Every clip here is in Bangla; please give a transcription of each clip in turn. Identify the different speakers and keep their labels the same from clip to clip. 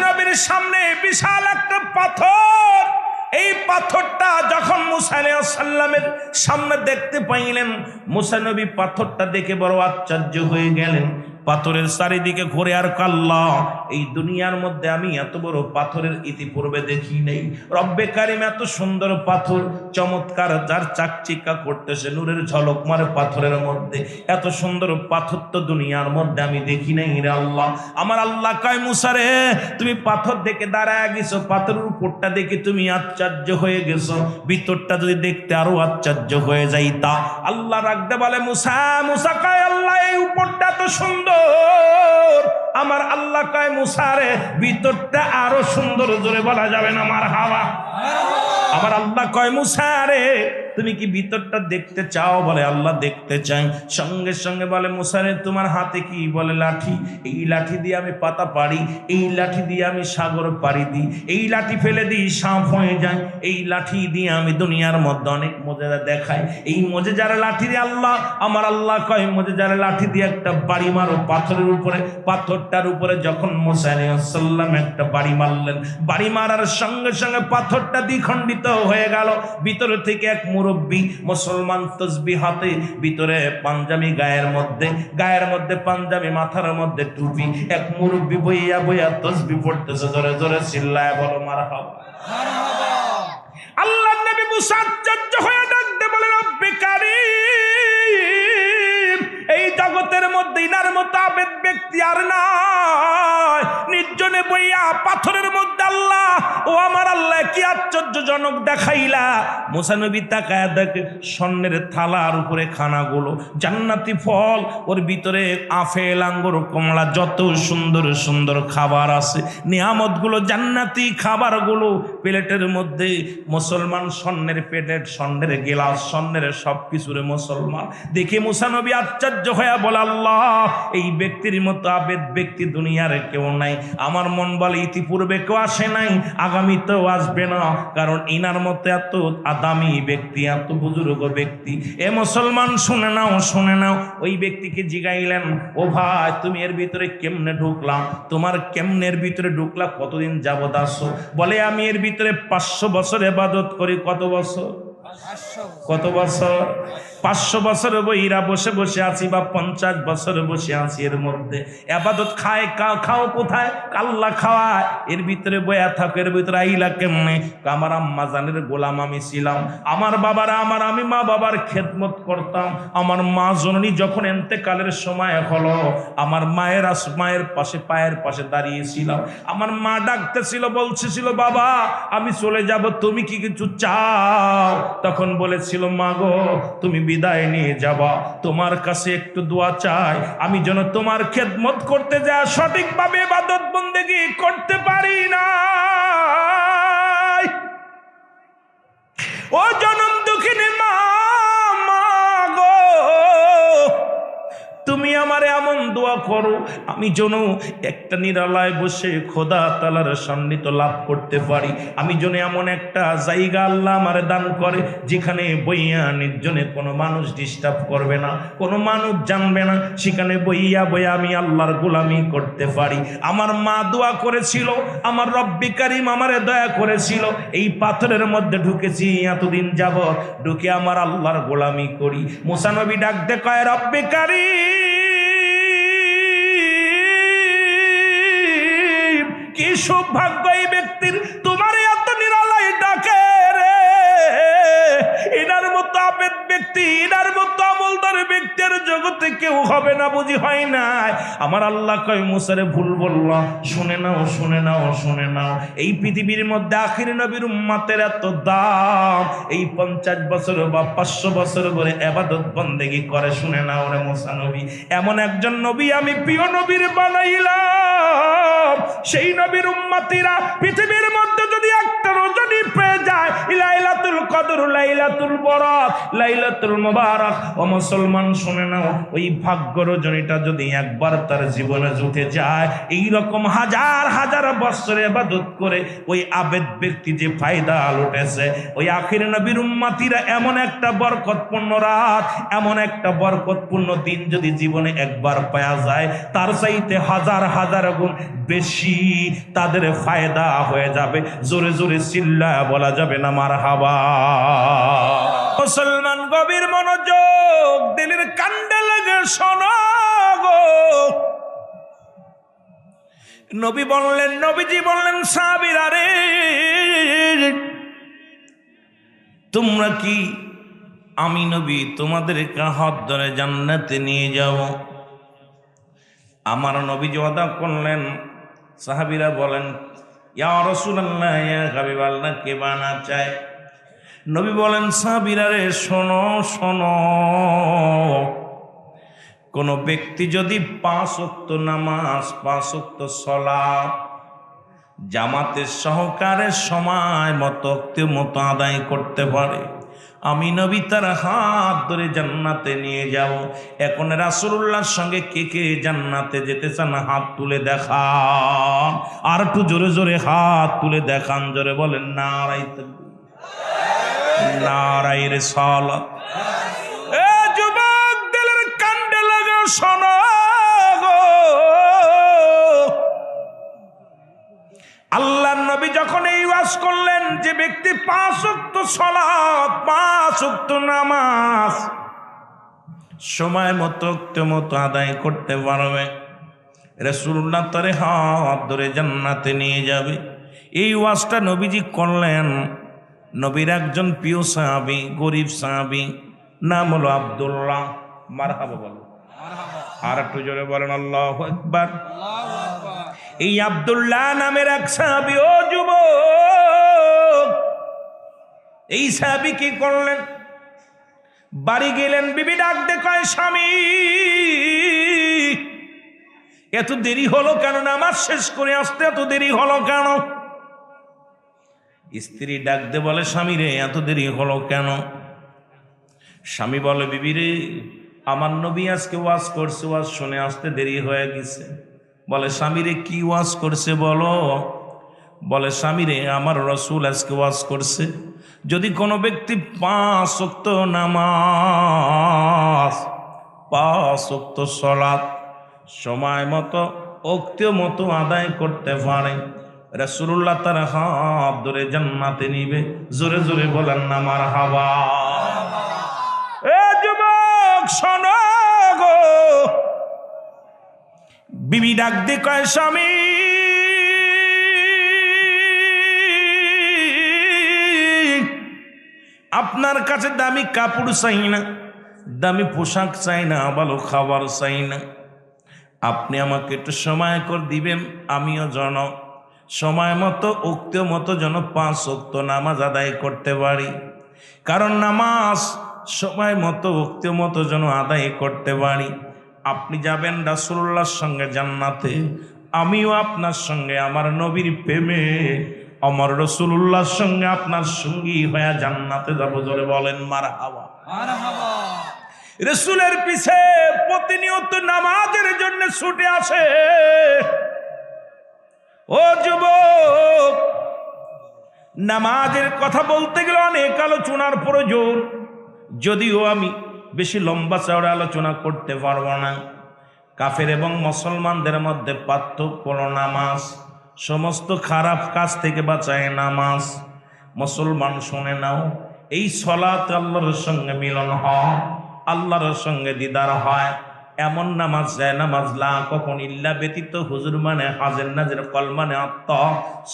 Speaker 1: নবীর সামনে বিশাল একটা পাথর। এই পাথরটা যখন মুসা আলাইহিস সালামের সামনে দেখতে পাইলেন, মুসা নবী পাথরটা দেখে বড় আশ্চর্য হয়ে গেলেন। পাথরের চারিদিকে ঘুরে আর কাল্লা, এই দুনিয়ার মধ্যে আমি এত বড় পাথরের ইতিপূর্বে দেখি নাই। রব্বে কারিম এত সুন্দর পাথর, চমৎকার, যার চাকচিকা করতেছে, নূরের ঝলক মারে পাথরের মধ্যে, এত সুন্দর পাথর তো দুনিয়ার মধ্যে আমি দেখি নাই রে আল্লাহ। আমার আল্লাহ কয়, মুসা রে, তুমি পাথর দেখে দাঁড়ায় গেছো, পাথরের উপরটা দেখে তুমি আশ্চর্য হয়ে গেছো, ভিতরটা যদি দেখতে আরো আশ্চর্য হয়ে যাইতা। আল্লাহ রাখতে বলে, মুসা, মুসা কয়, আল্লাহ এই উপরটা তো সুন্দর। আমার আল্লাহ কয়, মুসা রে, ভিতরটা আরো সুন্দর। জোরে বলা যাবে না মারহাবা। আমার আল্লাহ কয়, মুসা রে, তুমি কি ভিতরটা দেখতে চাও? বলে, আল্লাহ দেখতে চাই। সঙ্গে সঙ্গে বলে, মুসা রে, তোমার হাতে কি? বলে, লাঠি। এই লাঠি দিয়ে আমি পাতা পারি, এই লাঠি দিয়ে আমি সাগর পাড়ি দিই, এই লাঠি ফেলে দিই সাপ হয়ে যায়, এই লাঠি দিয়ে আমি দুনিয়ার মধ্যে অনেক মজেজা দেখাই। এই মজেজার লাঠি দিয়ে আল্লাহ, আমার আল্লাহ কয়, মজেজার লাঠি দিয়ে একটা বাড়ি মারো পাথরের উপরে। পাথরটার উপরে যখন মুসা আলাইহিস সালাম একটা বাড়ি মারলেন, বাড়ি মারার সঙ্গে সঙ্গে পাথরটা দ্বিখণ্ডিত হয়ে গেল। ভিতর থেকে এক মুরব্বী মুসলমান তসবিহ হাতে, ভিতরে পাঞ্জাবি, গায়ের মধ্যে পাঞ্জাবি, মাথার মধ্যে টুপি, এক মুরব্বী বইয়া বইয়া তসবিহ পড়তেছে। জোরে জোরে চিল্লায় বলো মারহাবা। আল্লাহর নবী মুসা আশ্চর্য হয়ে ডাকতে বলে, রব্বে কারীম, এই জগতের মধ্যে ইনার মতো আবেদ ব্যক্তি আর নাই। নির্জনে বইয়া পাথরের মধ্যে আল্লাহ, ও আমার আল্লাহ, কি আশ্চর্যজনক দেখাইলা। মুসা নবী তাকায় দেখে স্বর্ণের থালার উপরে খানাগুলো, জান্নাতি ফল, ওর ভিতরে আপেল, আঙ্গুর, কমলা, যত সুন্দর সুন্দর খাবার আছে, নিয়ামতগুলো, জান্নাতি খাবারগুলো প্লেটের মধ্যে। মুসলমান স্বর্ণের প্লেট, স্বর্ণের গেলাস, স্বর্ণের সব কিছুরে মুসলমান। দেখে মুসা নবী আশ্চর্য হয়ে বলে, আল্লাহ, এই ব্যক্তির মতো আবেদ ব্যক্তি দুনিয়ার কেউ নাই। আমার মন বলে, ইতিপূর্বে কেউ আসে নাই, আগামীতেও আসবে না, কারণ ইনার মতো এত আদামি ব্যক্তি, এত বুজুর্গ ব্যক্তি। এ মুসলমান, শুনে নাও, শুনে নাও। ওই ব্যক্তিকে জিগাইলেন, ও ভাই, তুমি এর ভিতরে কেমনে ঢুকলাম? তোমার কেমনের ভিতরে ঢুকলা? কতদিন যাবত আসো? বলে, আমি এর ভিতরে 500 বছর ইবাদত করি। কত বছর? কত বছর? 500 বছর বইরা বসে বসে আছি, বা 50 বছর বসে আছি। এর মধ্যে ইবাদত খাও কোথায়? আল্লাহ খাওয়ায়। এর ভিতরে বয়া থাকো, এর ভিতরে আইলা কেমনে? আমার আম্মা জানের গোলাম আমি ছিলাম, আমার বাবারা, আমি মা বাবার খেদমত করতাম। আমার মা জননী যখন এন্তেকালের সময় হলো, আমার মায়ের পাশে, পায়ের পাশে দাঁড়িয়েছিলাম। আমার মা ডাকতেছিল, বলছিল, বাবা আমি চলে যাব, তুমি কি কিছু চাও? তখন বলেছিল, মা গো, তুমি বিদায় নিয়ে যাবা, তোমার কাছে একটু দোয়া চাই, আমি যেন তোমার খেদমত করতে যা সঠিকভাবে ইবাদত বন্দেগী করতে পারি না। ও জনম দুঃখিনী মা, গো, তুমি আমার এমন দোয়া করো, আমি যেন একটা নিরালায় বসে খোদা তাআলার সান্নিধ্য লাভ করতে পারি। আমি যেন এমন একটা জায়গা আল্লাহ আমারে দান করে, যেখানে বইয়া নির্জনে কোনো মানুষ ডিস্টার্ব করবে না, কোনো মানুষ জানবে না, সেখানে বইয়া আমি আল্লাহর গোলামি করতে পারি। আমার মা দোয়া করেছিল, আমার রব্বে কারীম আমারে দয়া করেছিল। এই পাথরের মধ্যে ঢুকেছি এতদিন যাবত, ঢুকে আমার আল্লাহর গোলামি করি। মুসা নবী ডাকতে কয়, রব্বে কারীম, কি সৌভাগ্য এই ব্যক্তির, তোমার এত নিরালায় ডাকে রে। এনার মতো আবেদ ব্যক্তি, এনার মতো আমলদার ব্যক্তির জগতে কেউ হবে না, বুঝি হয় নাই। আমার আল্লাহ কয়, মুসারে ভুল বললাম, শুনে নাও, শুনে নাও, শুনে নাও। এই পৃথিবীর মধ্যে আখির নবীর উম্মতের এত দাম, এই 50 বছর বা 500 বছর ধরে ইবাদত বন্দেগী করে। শুনে নাও রে মুসা নবী, এমন একজন নবী আমি প্রিয় নবীর বানাইলাম। সেই নবীর উম্মতিরা পৃথিবীর মধ্যে যদি একটা রজনী পেয়ে চলে যায় লাইলাতুল কদর, লাইলাতুল বরাত, লাইলাতুল মুবারাক। ও মুসলমান শুনে নাও, ওই ভাগ্য রজনীটা যদি একবার তার জীবনে জুটে যায়, এই রকম হাজার হাজার বছর ইবাদত করে ওই আবেদ ব্যক্তি যে ফায়দা লুটেছে, ওই আখির নবীর উম্মতিরা এমন একটা বরকতপূর্ণ রাত, এমন একটা বরকতপূর্ণ দিন যদি জীবনে একবার পাওয়া যায়, তার চাইতে হাজার হাজার গুণ বেশি তাদের ফায়দা হয়ে যাবে। জোরে জোরে চিল্লায়া বলা যাবে না মারহাবা। মুসলমান গভীর মনোযোগ, দিলের কান্দে লাগে শোনো গো। নবী বললেন, নবীজি বললেন, সাহাবীরা রে, তোমরা কি আমি নবী তোমাদেরকে হাত ধরে জান্নাতে নিয়ে যাব? আমার নবীজি ওয়াদা করলেন। সাহাবীরা বলেন, ইয়া রাসূলুল্লাহ, ইয়া হাবিবাল্লাহ, কে বানা চায়? নবী বলেন, সাহাবীরা রে, শোনো শোনো, কোন ব্যক্তি যদি 5 ওয়াক্ত নামাজ, 5 ওয়াক্ত সালাত জামাতের সহকারে সময় মতো আদায় করতে পারে, আমি নবী তার হাত ধরে জান্নাতে নিয়ে যাব। এখন রাসূলুল্লাহর সঙ্গে কে কে জান্নাতে যেতে চান? হাত তুলে দেখান। আর একটু জোরে জোরে হাত তুলে দেখান, জোরে বলেন নারায়ে তাকবীর, নারায়ে রিসালাত। এ যুবক, দিলের কান্দে লাগা শোনো গো। আল্লাহর নবী যখন এই ওয়াজ করলেন যে ব্যক্তি 5 ওয়াক্ত সালাত, 5 ওয়াক্ত নামাজ সময় মতো আদায় করতে পারবে, রাসূলুল্লাহ তারে হাত ধরে জান্নাতে নিয়ে যাবে, এই ওয়াজটা নবীজি করলেন। নবীর একজন প্রিয় সাহাবী, গরিব সাহাবী, নাম হলো আব্দুল্লাহ। মারহাবা বলো, আর একটু জোরে বলেন আল্লাহু আকবার। এই আব্দুল্লাহ নামের এক সাহাবী, ও যুবক, এই সাহাবী কি করলেন? বাড়ি গেলেন, বিবি ডাক দে কয়, স্বামী এত দেরি হলো কেন? নামাজ শেষ করে আসতে এত দেরি হলো কেন? স্ত্রী ডাক দে বলে, স্বামী রে, এত দেরি হলো কেন? স্বামী বলে, বিবি রে, আমার নবী আজকে ওয়াজ করছে, ওয়াজ শুনে আসতে দেরি হয়ে গেছে। বলে, স্বামী রে, কি ওয়াজ করছে বলো? বলে, স্বামী রে, আমার রাসূল আজকে ওয়াজ করছে, যদি কোনো ব্যক্তি 5 ওয়াক্ত নামাজ, 5 ওয়াক্ত সালাত সময় মতো ওক্ত আদায় করতে পারে, রাসূলুল্লাহ তার হাত ধরে জান্নাতে নিবে। জোরে জোরে বলেন না মারহাবা। এ যুবক শোনো গো, বিবি ডাক দিয়ে কয়, স্বামী আপনার কাছে দামি কাপড় চাই না, দামি পোশাক চাই না, ভালো খাবার চাই না, আপনি আমাকে একটু সময় করে দিবেন, আমিও যেন সময় মতো উক্ত মতো যেন 5 ওয়াক্ত নামাজ আদায় করতে পারি। কারণ নামাজ সময় মতো উক্ত মতো যেন আদায় করতে পারি। আপনি যাবেন রাসূলুল্লাহর সঙ্গে জান্নাতে, আমিও আপনার সঙ্গে আমার নবীর প্রেমে আমার রাসূলুল্লাহর সঙ্গে আপনার সঙ্গী হয়ে জান্নাতে যাব। জোরে বলেন মারহাবা। মারহাবা। রাসূলের পিছে প্রতিনিয়ত নামাজের জন্য ছুটে আসে। ও যুবক, নামাজের কথা বলতে গেলে অনেক আলোচনার প্রয়োজন, যদিও আমি বেশি লম্বা চওড়া আলোচনা করতে পারবো না। কাফের এবং মুসলমানদের মধ্যে পার্থক্য হলো নামাজ। সমস্ত খারাপ কাজ থেকে বাঁচায় নামাজ। মুসলমান শুনে নাও, এই সালাত আল্লাহর সঙ্গে মিলন হয়, আল্লাহর সঙ্গে দিদার হয়, এমন নামাজ যায় নামাজ লা কখন ইল্লা ব্যতীত, হুজুর মানে হাজের নাজের, কল মানে আত্মা,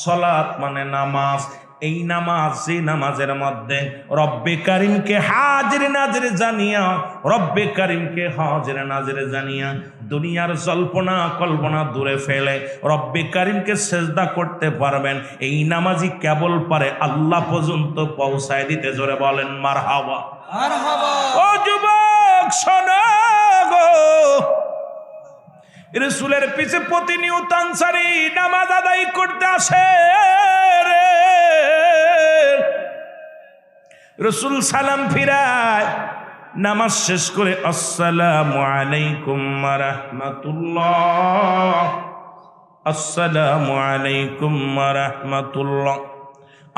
Speaker 1: সালাত মানে নামাজ। এই নামাজ, এই নামাজের মধ্যে রব্বে কারিমকে হাজির নাজির জানিয়া, রব্বে কারিমকে হাজির নাজির জানিয়া দুনিয়ার জল্পনা কল্পনা দূরে ফেলে রব্বে কারিমকে সেজদা করতে পারবেন। এই নামাজই কেবল পারে আল্লাহ পর্যন্ত পৌঁছায় দিতে। জোরে বলেন মারহাবা। মারহাবা। ও যুবক শোনো গো, রাসূলের পিছে প্রতিনিয়ত আনসারী নামাজ আদায় করতে আসে রে। রসুল সালাম ফিরায়, নামাজ শেষ করে আসসালামু আলাইকুম ওয়া রাহমাতুল্লাহ, আসসালামু আলাইকুম ওয়া রাহমাতুল্লাহ।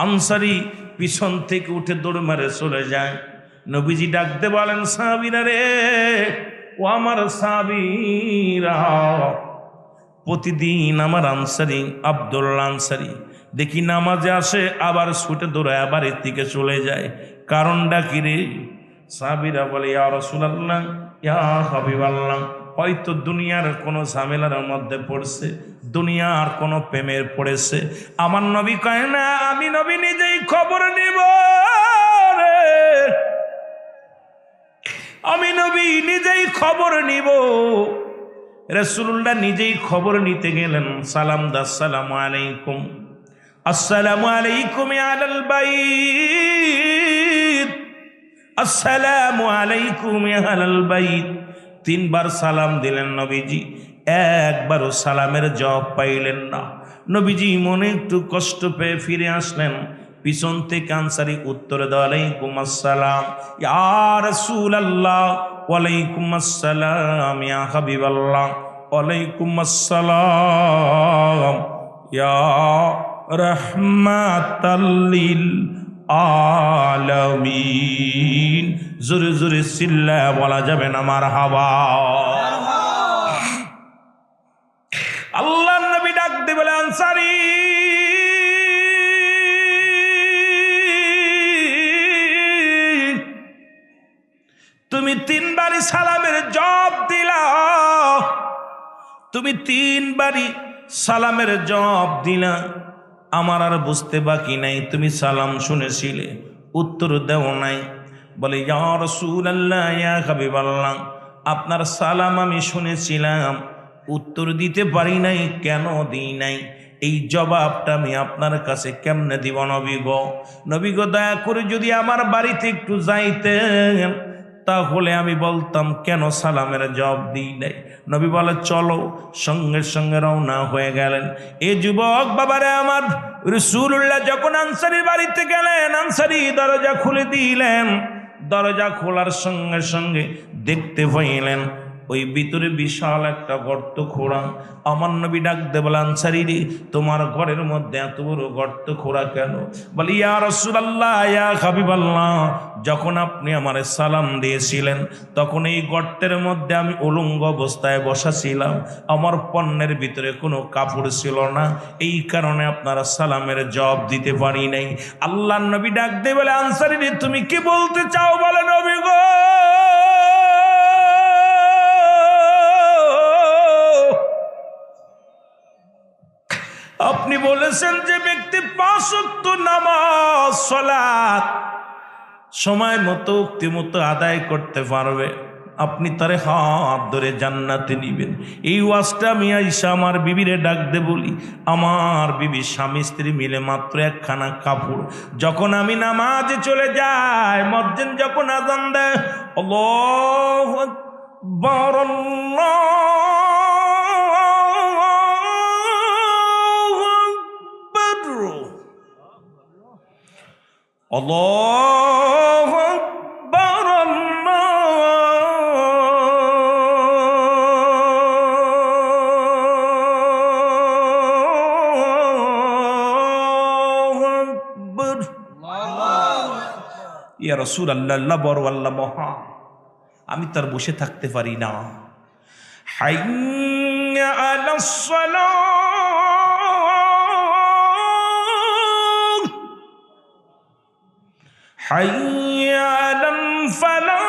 Speaker 1: আনসারী পিছন থেকে উঠে দৌড় মারে চলে যায়। নবীজি ডাকতে বলেন, সাহাবীরা রে, ও আমার সাহাবীরা, প্রতিদিন আমার আনসারী আব্দুল্লাহ আনসারী দেখি নামাজে আসে, আবার ছুটে দৌড়ায় বাড়ির দিকে চলে যায়, কারণটা কি রে? সাহাবীরা বলে, ইয়া রাসূলুল্লাহ, ইয়া হাবিবাল্লাহ, হয়তো দুনিয়ার কোনো ঝামেলার মধ্যে পড়ছে, দুনিয়ার কোনো প্রেমের পড়েছে। আমার নবী কয় না, আমি নবী নিজেই খবর নিব রে, আমি নবী নিজেই খবর নিব। রাসূলুল্লাহ নিজেই খবর নিতে গেলেন। সালাম দা, আসসালামু আলাইকুম, আসসালামু আলাইকুম আলাল বাইত, আসসালামু আলাইকুম আলাল বাইত। তিনবার সালাম দিলেন নবীজি, একবারও সালামের জবাব পাইলেন না। নবীজি মনে একটু কষ্ট পেয়ে ফিরে আসলেন। পিছন থেকে আনসারী উত্তর দেয়, ওয়ালাইকুম আসসালাম ইয়া রাসূলুল্লাহ, ওয়ালাইকুম আসসালাম ইয়া হাবিবাল্লাহ, ওয়ালাইকুম আসসালাম ইয়া রাহমাতাল লিল আলামিন। জোরে জোরে চিল্লায়া বলা যাবে না মারহাবা। আল্লাহর নবী ডাক দিয়ে বলে, আনসারী, তুমি তিনবারই সালামের জবাব দিলা, তুমি তিনবারই সালামের জবাব দিলা, আমার আর বুঝতে বাকি নাই তুমি সালাম শুনেছিলে, উত্তর দেও নাই। বলে, ইয়া রাসূলুল্লাহ, ইয়া হাবিবাল্লাহ, আপনার সালাম আমি শুনেছিলাম, উত্তর দিতে পারি নাই। কেন দিই নাই? এই জবাবটা আমি আপনার কাছে কেমনে দিব নবী গো? নবী গো, দয়া করে যদি আমার বাড়িতে একটু যাইতেন, তাহলে আমি বলতাম কেন সালামের জবাব দিই নাই। নবী বলে, চলো। সঙ্গে সঙ্গে রওনা হয়ে গেলেন। এ যুবক বাবারে আমার, রাসূলুল্লাহ যখন আনসারীর বাড়িতে গেলেন, আনসারী দরজা খুলে দিলেন। দরজা খোলার সঙ্গে সঙ্গে দেখতে পাইলেন ওই ভিতরে বিশাল একটা গর্ত খোঁড়া। আমার নবী ডাক দে বলে, আনসারী রে, তোমার ঘরের মধ্যে এত বড় গর্ত খোঁড়া কেন? বলে, ইয়া রাসূলুল্লাহ, ইয়া হাবিবাল্লাহ, যখন আপনি আমারে সালাম দিয়েছিলেন, তখন এই গর্তের মধ্যে আমি উলঙ্গ অবস্থায় বসা ছিলাম, আমার পণ্যের ভিতরে কোনো কাপড় ছিল না, এই কারণে আপনারা সালামের জবাব দিতে পারি নাই। আল্লাহর নবী ডাক দে বলে, আনসারী রে, তুমি কি বলতে চাও? বলে, নবী গো, আপনি বলেছেন যে ব্যক্তি 5 ওয়াক্ত নামাজ সালাত সময় মতো উক্তি মতো আদায় করতে পারবে, আপনি তারে হাত ধরে জান্নাতে নিবেন। এই ওয়াজটা আমি আইসা আমার বিবিরে ডাক দে বলি, আমার বিবি স্বামী স্ত্রী মিলে মাত্র একখানা কাপড়। যখন আমি নামাজে চলে যাই, মুয়াজ্জিন যখন আযান দেয়, আল্লাহু আকবার, আল্লাহু আকবার, আল্লাহু আকবার। ইয়া রাসূলুল্লাহ, আল্লাহ বড়, আল্লাহ মহান, আমি তার বসে থাকতে পারি না। হাইয়া আলাস সালাহ, হাইয়া আলাল ফালাহ,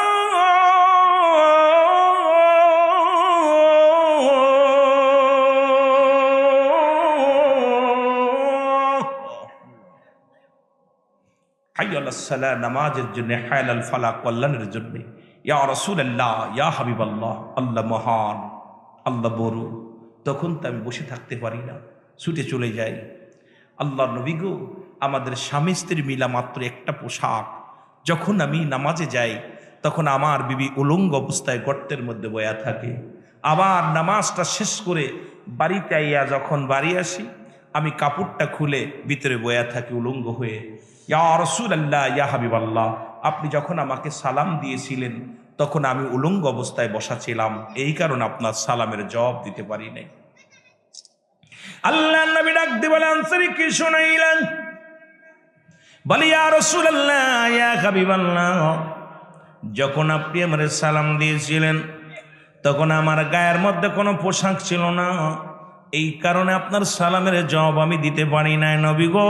Speaker 1: হাইয়া আলাস সালাহ নামাজের জন্য, হাইয়া আলাল ফালাহ কল্যাণের জন্য। ইয়া রাসূলুল্লাহ, ইয়া হাবিবাল্লাহ, আল্লাহ মহান, আল্লাহ বড়। তখন তো আমি বসে থাকতে পারি না, ছুটে চলে যাই। আল্লাহর নবী গো, আমাদের স্বামী স্ত্রীর মিলা মাত্র একটা পোশাক। যখন আমি নামাজে যাই, তখন আমার বিবি উলঙ্গ অবস্থায় গর্তের মধ্যে বয়া থাকে। আবার নামাজটা শেষ করে বাড়িতে আইয়া যখন বাড়ি আসি, আমি কাপড়টা খুলে ভিতরে বয়া থাকি উলঙ্গ হয়ে। ইয়া রাসূলুল্লাহ, ইয়া হাবিবাল্লাহ, আপনি যখন আমাকে সালাম দিয়েছিলেন তখন আমি উলঙ্গ অবস্থায় বসা ছিলাম, এই কারণে আপনার সালামের জবাব দিতে পারি নাই। আল্লাহ নবী ডাক দিয়ে বলে, আনসারী কি শুনাইলেন? বলি, ইয়া রাসূলুল্লাহ, ইয়া হাবিবাল্লাহ, যখন আপনি আমার সালাম দিয়েছিলেন তখন আমার গায়ের মধ্যে কোনো পোশাক ছিল না, এই কারণে আপনার সালামের জবাব আমি দিতে পারি নাই নবী গো।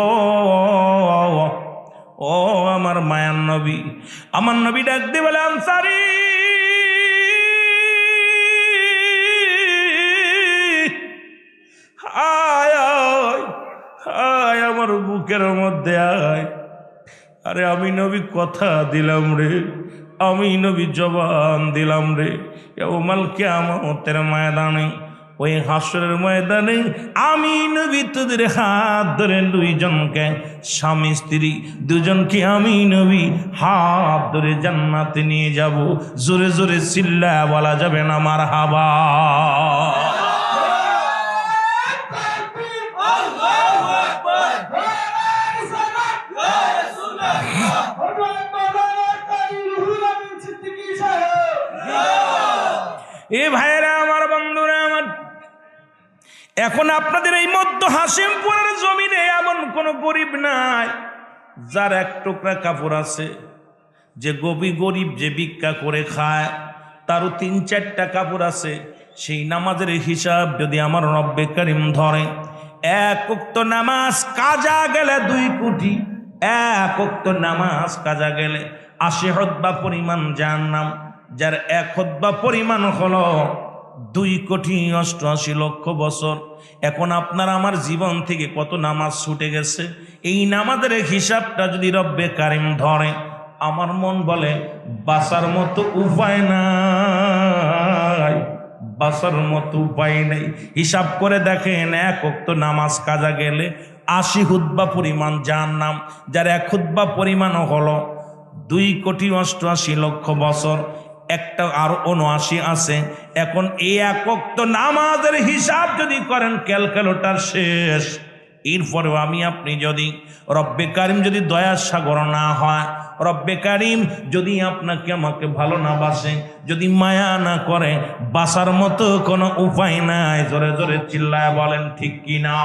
Speaker 1: ও আমার মায়ার নবী। আমার নবী ডাক দিয়ে বলে, আনসারী, আয় আয় আয় আমার বুকের মধ্যে আয়। আরে আমি নবী কথা দিলাম রে, আমি নবী জবান দিলাম রে। ইয়াউমাল কিয়ামতের ময়দানে, ওই হাসরের ময়দানে আমি নবী তোদের হাত ধরে দুইজনকে, স্বামী স্ত্রী দুজনকে আমি নবী হাত ধরে জান্নাতে নিয়ে যাব। জোরে জোরে চিল্লা বলা যাবে না মারহাবা। এ ভাইরা আমার, বন্ধুরা আমার, এখন আপনাদের এই মধ্য হাসিমপুরের জমিনে এমন কোন গরিব নাই যার এক টুকরা কাপড় আছে, যে গরিব যে ভিক্ষা করে খায় তারও 3-4টা কাপড় আছে। সেই নামাজের হিসাব যদি আমার রব্বে কারিম ধরে, এক ওয়াক্ত নামাজ কাজা গেলে 2 কোটি, এক ওয়াক্ত নামাজ কাজা গেলে 80 হুতবা পরিমাণ জাহান্নাম, যার 1 হুতবা পরিমাণ হলো 2,88,00,000 বছর। এখন আপনার আমার জীবন থেকে কত নামাজ ছুটে গেছে, এই নামাজের হিসাবটা যদি রব্বে কারিম ধরে, আমার মন বলে বাঁচার মতো উপায় নাই, বাঁচার মতো উপায় নেই। হিসাব করে দেখেন, 1 ওয়াক্ত নামাজ কাজা গেলে 80 হুতবা পরিমাণ জাহান্নাম, যার 1 হুতবা পরিমাণ হলো 2,88,00,000 বছর। একটা আরো 79 আছে। এখন এই 1 ওয়াক্ত নামাজের হিসাব যদি করেন, ক্যালকুলেটর শেষ। এরপরেও আমি আপনি যদি রব্বে কারিম যদি দয়ার সাগর না হয়, রব্বে কারিম যদি আপনাকে আমাকে ভালো না বাসে, যদি মায়া না করে, বাসার মতো কোনো উপায় নাই। জোরে জোরে চিল্লায় বলেন ঠিক কি না?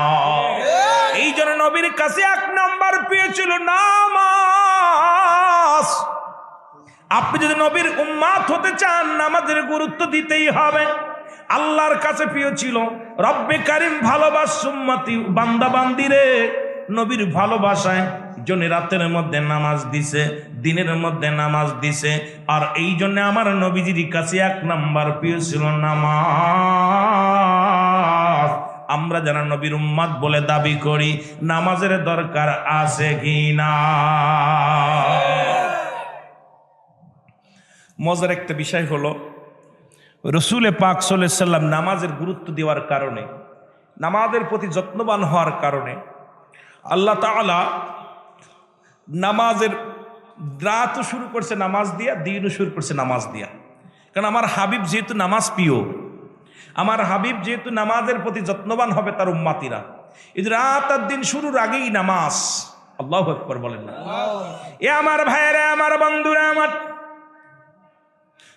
Speaker 1: এই জন্য নবীর কাছে 1 নাম্বার পেয়েছিল নামাজ। আপনি যদি নবীর উম্মাত হতে চান, নামাজের গুরুত্ব দিতেই হবে। আল্লাহর কাছে প্রিয় ছিল রব্বে কারিম ভালোবাস উম্মতি বান্দা বান্দিরে, নবীর ভালোবাসায় জন্য রাতের মধ্যে নামাজ দিছে, দিনের মধ্যে নামাজ দিছে। আর এই জন্য আমার নবীজির কাছে 1 নাম্বার প্রিয় ছিল নামাজ। আমরা যারা নবীর উম্মাত বলে দাবি করি, নামাজের দরকার আছে কি না? মজার একটা বিষয় হলো, রসুল পাক সাল্লাল্লাহু আলাইহি সাল্লাম নামাজের গুরুত্ব দেওয়ার কারণে, নামাজের প্রতি যত্নবান হওয়ার কারণে আল্লাহ তাআলা নামাজের রাতও শুরু করছে নামাজ দিয়া, দিনও শুরু করছে নামাজ দিয়া। কারণ আমার হাবিব যেহেতু নামাজ প্রিয়, আমার হাবিব যেহেতু নামাজের প্রতি যত্নবান হবে তার উম্মাতিরা, এই রাত আর দিন শুরুর আগেই নামাজ। আল্লাহু আকবার বলেন না? এ আমার ভাইয়েরা, আমার বন্ধুরা আমার,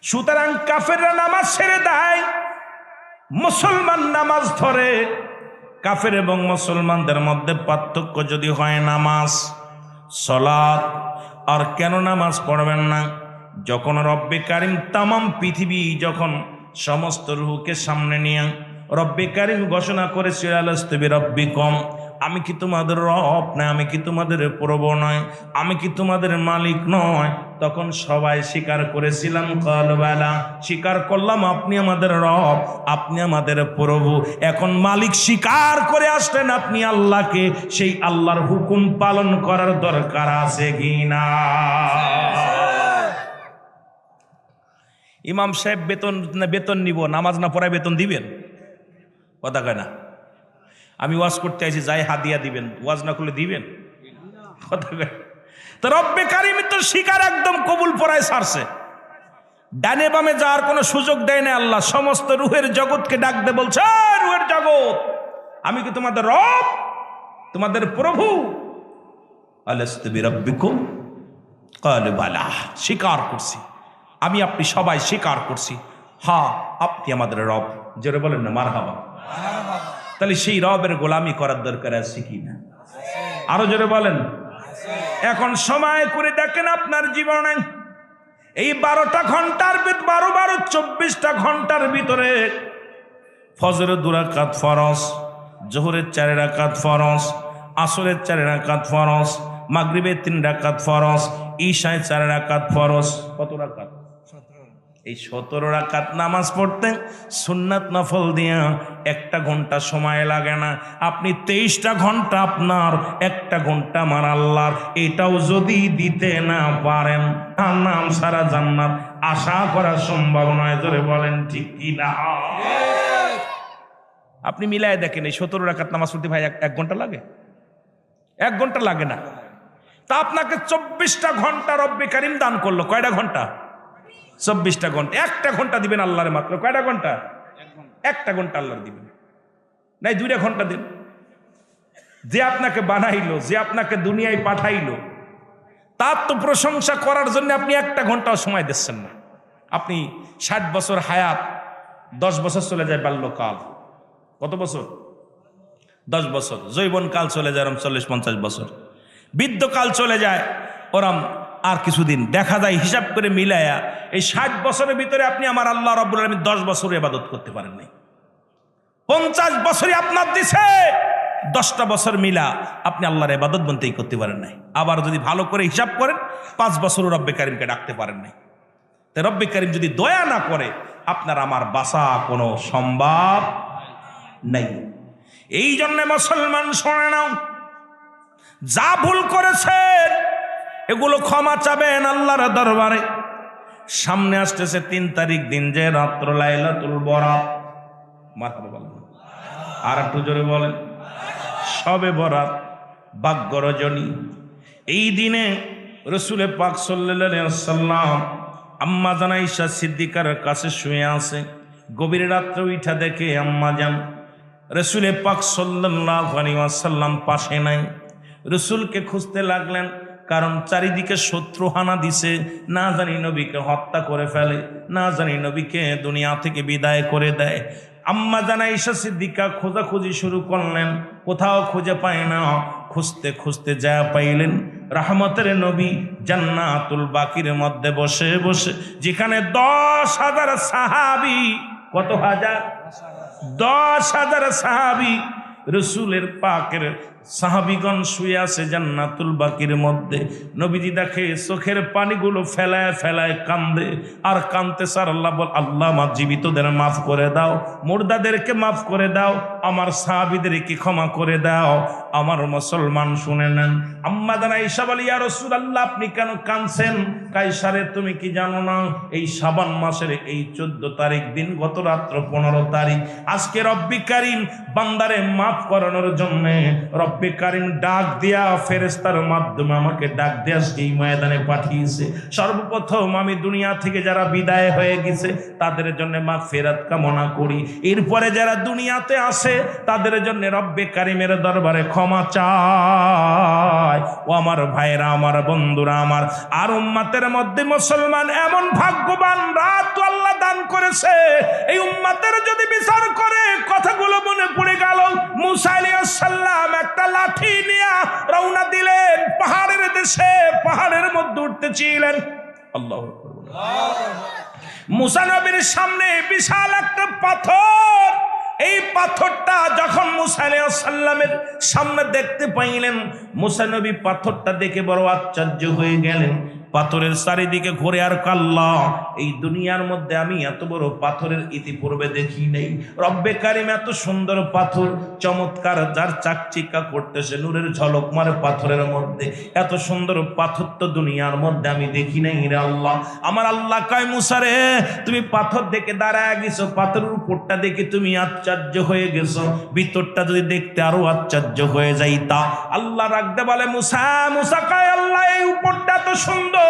Speaker 1: সুতরাং কাফেররা নামাজ ছেড়ে দেয়, মুসলমান নামাজ ধরে। কাফের এবং মুসলমানদের মধ্যে পার্থক্য যদি হয় নামাজ, সালাত। আর কেন নামাজ পড়বেন না? যখন রব্বে কারিম তামাম পৃথিবী, যখন সমস্ত রূহকে সামনে নিয়ে রব্বে কারিম ঘোষণা করেছে, আলাস্তু বিরাব্বিকুম, আমি কি তোমাদের রব না, আমি কি তোমাদের প্রভু নয়, আমি কি তোমাদের মালিক নয়? তখন সবাই স্বীকার করেছিলাম, ক্বালু বালা, স্বীকার করলাম আপনি আমাদের রব, আপনি আমাদের প্রভু। এখন মালিক স্বীকার করে আসলেন আপনি আল্লাহকে, সেই আল্লাহর হুকুম পালন করার দরকার আছে কি না? ইমাম সাহেব বেতন নিব, নামাজ না পড়ায় বেতন দিবেন? কথা কয় না। আমি ওয়াজ করতে আইছি, যাই হাদিয়া দিবেন, ওয়াজ না করলে দিবেন? কথা কয়। তো রব্বে কারিম তো শিকার একদম কবুল পড়ায় ছাড়ছে, ডানে বামে যাওয়ার কোনো সুযোগ দেয় না আল্লাহ। সমস্ত রুহের জগৎকে ডাক দে বলছে, রুহের জগৎ, আমি কি তোমাদের রব? তোমাদের প্রভু? আলাস্তু বিরাব্বিকুম ক্বালু বালা, স্বীকার করছি, আমি আপনি সবাই স্বীকার করছি, হ্যাঁ আপনি আমাদের রব। জোরে বলেন না মারহাবা। তাহলে সেই রবের গোলামি করার দরকার আছে কি না? আরো জোরে বলেন। এখন সময় করে দেখেন আপনার জীবনে এই 12টা ঘন্টার 24টা ঘন্টার ভিতরে ফজরের 2 রাকাত ফরজ, জোহরের 4 রাকাত ফরজ, আসরের 4 রাকাত ফরজ, মাগরিবের 3 রাকাত ফরজ, ঈশায় 4 রাকাত ফরজ। কত রাকাত? এই 17 রাকাত নামাজ পড়তে সুন্নাত নফল দিয়া 1টা ঘন্টা সময় লাগে না। আপনি 23টা ঘন্টা আপনার, 1টা ঘন্টা আমার আল্লাহর। এটাও যদি দিতে না পারেন, নাম সারা জান্নাত আশা করা সম্ভব নয়। ধরে বলেন ঠিক কি না? আপনি মিলায় দেখেন, এই 17 রাকাত নামাজ পড়তে ভাই 1 ঘন্টা লাগে? 1 ঘন্টা লাগে না। তা আপনাকে 24টা ঘন্টা রব্বে কারিম দান করলো। কয়টা ঘন্টা? 24টা ঘন্টা। 1টা ঘন্টা দিবেন আল্লাহরে মাত্র। কয়টা ঘন্টা? 1টা ঘন্টা আল্লাহর দিবেন, নাই 2টা ঘন্টা দিন। যে আপনাকে বানাইলো, যে আপনাকে দুনিয়ায় পাঠাইলো, তার তো প্রশংসা করার জন্য আপনি 1টা ঘন্টাও সময় দিচ্ছেন না। আপনি 60 বছর হায়াত, 10 বছর চলে যায় বাল্যকাল। কত বছর? 10 বছর। যৌবনকাল চলে যায় ওরম 40-50 বছর। বৃদ্ধকাল চলে যায় ওরম আর কিছুদিন। দেখা যায় হিসাব করে মিলায়া এই 60 বছরের ভিতরে আপনি আমার আল্লাহ রাব্বুল আলামিন 10 বছর ইবাদত করতে পারেন নাই। 50 বছরই আপনার দিছে, 10টা বছর মিলা আপনি আল্লাহর ইবাদত বনতেই করতে পারেন নাই। আবার যদি ভালো করে হিসাব করেন 5 বছরও রব্বে কারিমকে ডাকতে পারেন নাই। তাই রব্বে কারিম যদি দয়া না করে আপনার আমার বাঁচা কোনো সম্ভব নাই। এই জন্য মুসলমান শোনে নাও, যা ভুল করেছেন এগুলো ক্ষমা চাবেন আল্লাহর দরবারে। সামনে আসতেছে 3 তারিখ দিন, যে রাত্র লাইলাতুল বরাত। মারহাবা বলেন, আর একটু জোরে বলেন। শবে বরাত, ভাগ্য রজনী। এই দিনে রাসূল পাক সাল্লাল্লাহু আলাইহি ওয়াসাল্লাম আম্মা জান আয়েশা সিদ্দিকার কাছে শুয়ে আছে। গভীর রাত্রে উঠা দেখে আম্মা জান রাসূল পাক সাল্লাল্লাহু আলাইহি ওয়াসাল্লাম পাশে নাই। রাসূলকে খুঁজতে লাগলেন, কারণ চারিদিকে শত্রু হানা দিছে। না জানি নবীকে হত্যা করে ফেলে, না জানি নবীকে দুনিয়া থেকে বিদায় করে দেয়। আম্মা জান আয়েশা সিদ্দিকা খোঁজাখুঁজি শুরু করলেন, কোথাও খুঁজে পায় না। খুঁজতে খুঁজতে যা পাইলেন রহমতের নবী জান্নাতুল বাকির মধ্যে বসে বসে, যেখানে 10,000 সাহাবী। কত হাজার? 10,000 সাহাবী রসুলের পাকের সাহাবীগণ শুয়ে আছে জান্নাতুল বাকির মধ্যে। নবীজি দেখে চোখের পানিগুলো ফেলায় ফেলায় কান্দে, আর কান্দতে স্যার আল্লাহ বল, আল্লাহ আমার জীবিতদের মাফ করে দাও, মুর্দাদেরকে মাফ করে দাও, আমার সাহাবীদেরকে ক্ষমা করে দাও। আমার মুসলমান শুনে নেন, আম্মা জান আয়েশা বলে, ইয়া রাসূলুল্লাহ আপনি কেন কাঁদছেন? কায়সারে তুমি কি জানো না, এই শাবান মাসের এই 14 তারিখ দিন, গত রাত্র 15 তারিখ, আজকে রব্বি কারীম বান্দারে মাফ করানোর জন্য রব্বে কারীম ডাক দিয়া ফেরেশতার মাধ্যমে আমাকে ডাক দিয়া এই ময়দানে পাঠিয়েছে। সর্বপ্রথম আমি দুনিয়া থেকে যারা বিদায় হয়ে গেছে তাদের জন্য মাগফিরাত কামনা করি। এরপরে যারা দুনিয়াতে আসে তাদের জন্য রব্বে কারীমের দরবারে ক্ষমা চাই। ও আমার ভাইরা, আমার বন্ধুরা, আমার আর উম্মতের মধ্যে মুসলমান এমন ভাগ্যবান রাত আল্লাহ দান করেছে। এই উম্মতের যদি বিচার করে কথাগুলো মনে পড়ে গেল, মুসা আলাইহিস সালাম একটা লাঠি নিয়ে রওনা দিলেন পাহাড়ের দেশে, পাহাড়ের মধ্যে উঠতেছিলেন। আল্লাহু আকবার। মুসা নবীর সামনে বিশাল একটা পাথর। এই পাথরটা যখন মুসা আলাইহিস সালামের সামনে দেখতে পাইলেন, মুসা নবী পাথরটা দেখে বড় আশ্চর্য হয়ে গেলেন। পাথরের চারিদিকে ঘুরে আর কাল্লা, এই দুনিয়ার মধ্যে আমি এত বড় পাথরের ইতিপূর্বে দেখি নাই। রব্বে কারীম এত সুন্দর পাথর, চমৎকার, যার চাকচিকা করতেছে, নূরের ঝলক মারে পাথরের মধ্যে, এত সুন্দর পাথর তো দুনিয়ার মধ্যে আমি দেখি নাই রে আল্লাহ। আমার আল্লাহ কয়, মুসা রে তুমি পাথর দেখে দাঁড়ায় গেছো, পাথরের উপরটা দেখে তুমি আশ্চর্য হয়ে গেছো, ভিতরটা যদি দেখতে আরো আশ্চর্য হয়ে যাইতা। আল্লাহ রাখতে বলে, মুসা, মুসা কয় আল্লাহ এই উপরটা তো সুন্দর।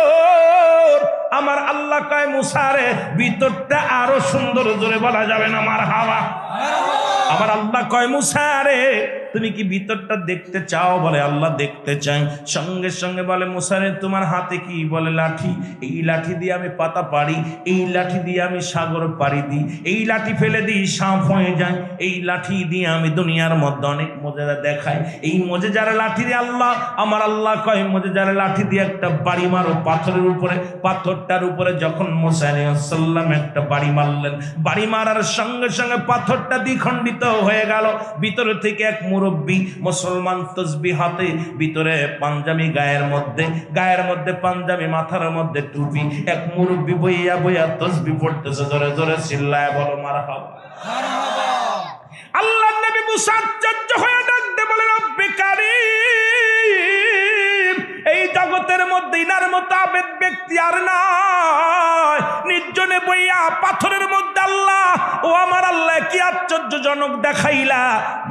Speaker 1: আমার আল্লাহ কয়, মুসা রে ভিতরটা আরো সুন্দর। জোরে বলা যাবে না মারহাবা? আবার আল্লাহ কয় মুসা রে তুমি কি ভিতরটা দেখতে চাও? বলে আল্লাহ দেখতে চাই। সঙ্গে সঙ্গে বলে মুসা রে তোমার হাতে কি? বলে লাঠি। এই লাঠি দিয়ে আমি পাতা পারি, এই লাঠি দিয়ে আমি সাগর পাড়ি দিই, এই লাঠি ফেলে দিই সাপ হয়ে যায়, এই লাঠি দিয়ে আমি দুনিয়ার মধ্যে অনেক মজেজা দেখাই। এই মজেজার লাঠি দিয়ে আল্লাহ আমার আল্লাহ কয় মজেজার লাঠি দিয়ে একটা বাড়ি মারো পাথরের উপরে। পাথরটার উপরে যখন মুসা আলাইহিস সালাম একটা বাড়ি মারলেন, বাড়ি মারার সঙ্গে সঙ্গে পাথরটা দ্বিখণ্ডিত হয়ে গেল। ভিতরে থেকে এক মুরব্বী মুসলমান তসবিহ হাতে, ভিতরে পাঞ্জাবি গায়ের মধ্যে পাঞ্জাবি, মাথার মধ্যে টুপি, এক মুরব্বী বইয়া বইয়া তসবিহ পড়তেছে। জোরে জোরে চিল্লায় বলো মারহাবা। আল্লাহর নবী মুসা আশ্চর্য হয়ে ডাকতে বলে রব্বে কারীম, এই জগতের মধ্যে ইনার মতো আবেদ ব্যক্তি আর নাই। নির্জনে বইয়া পাথরের মধ্যে আল্লাহ, ও আমার আল্লাহ কি আশ্চর্যজনক দেখাইলা।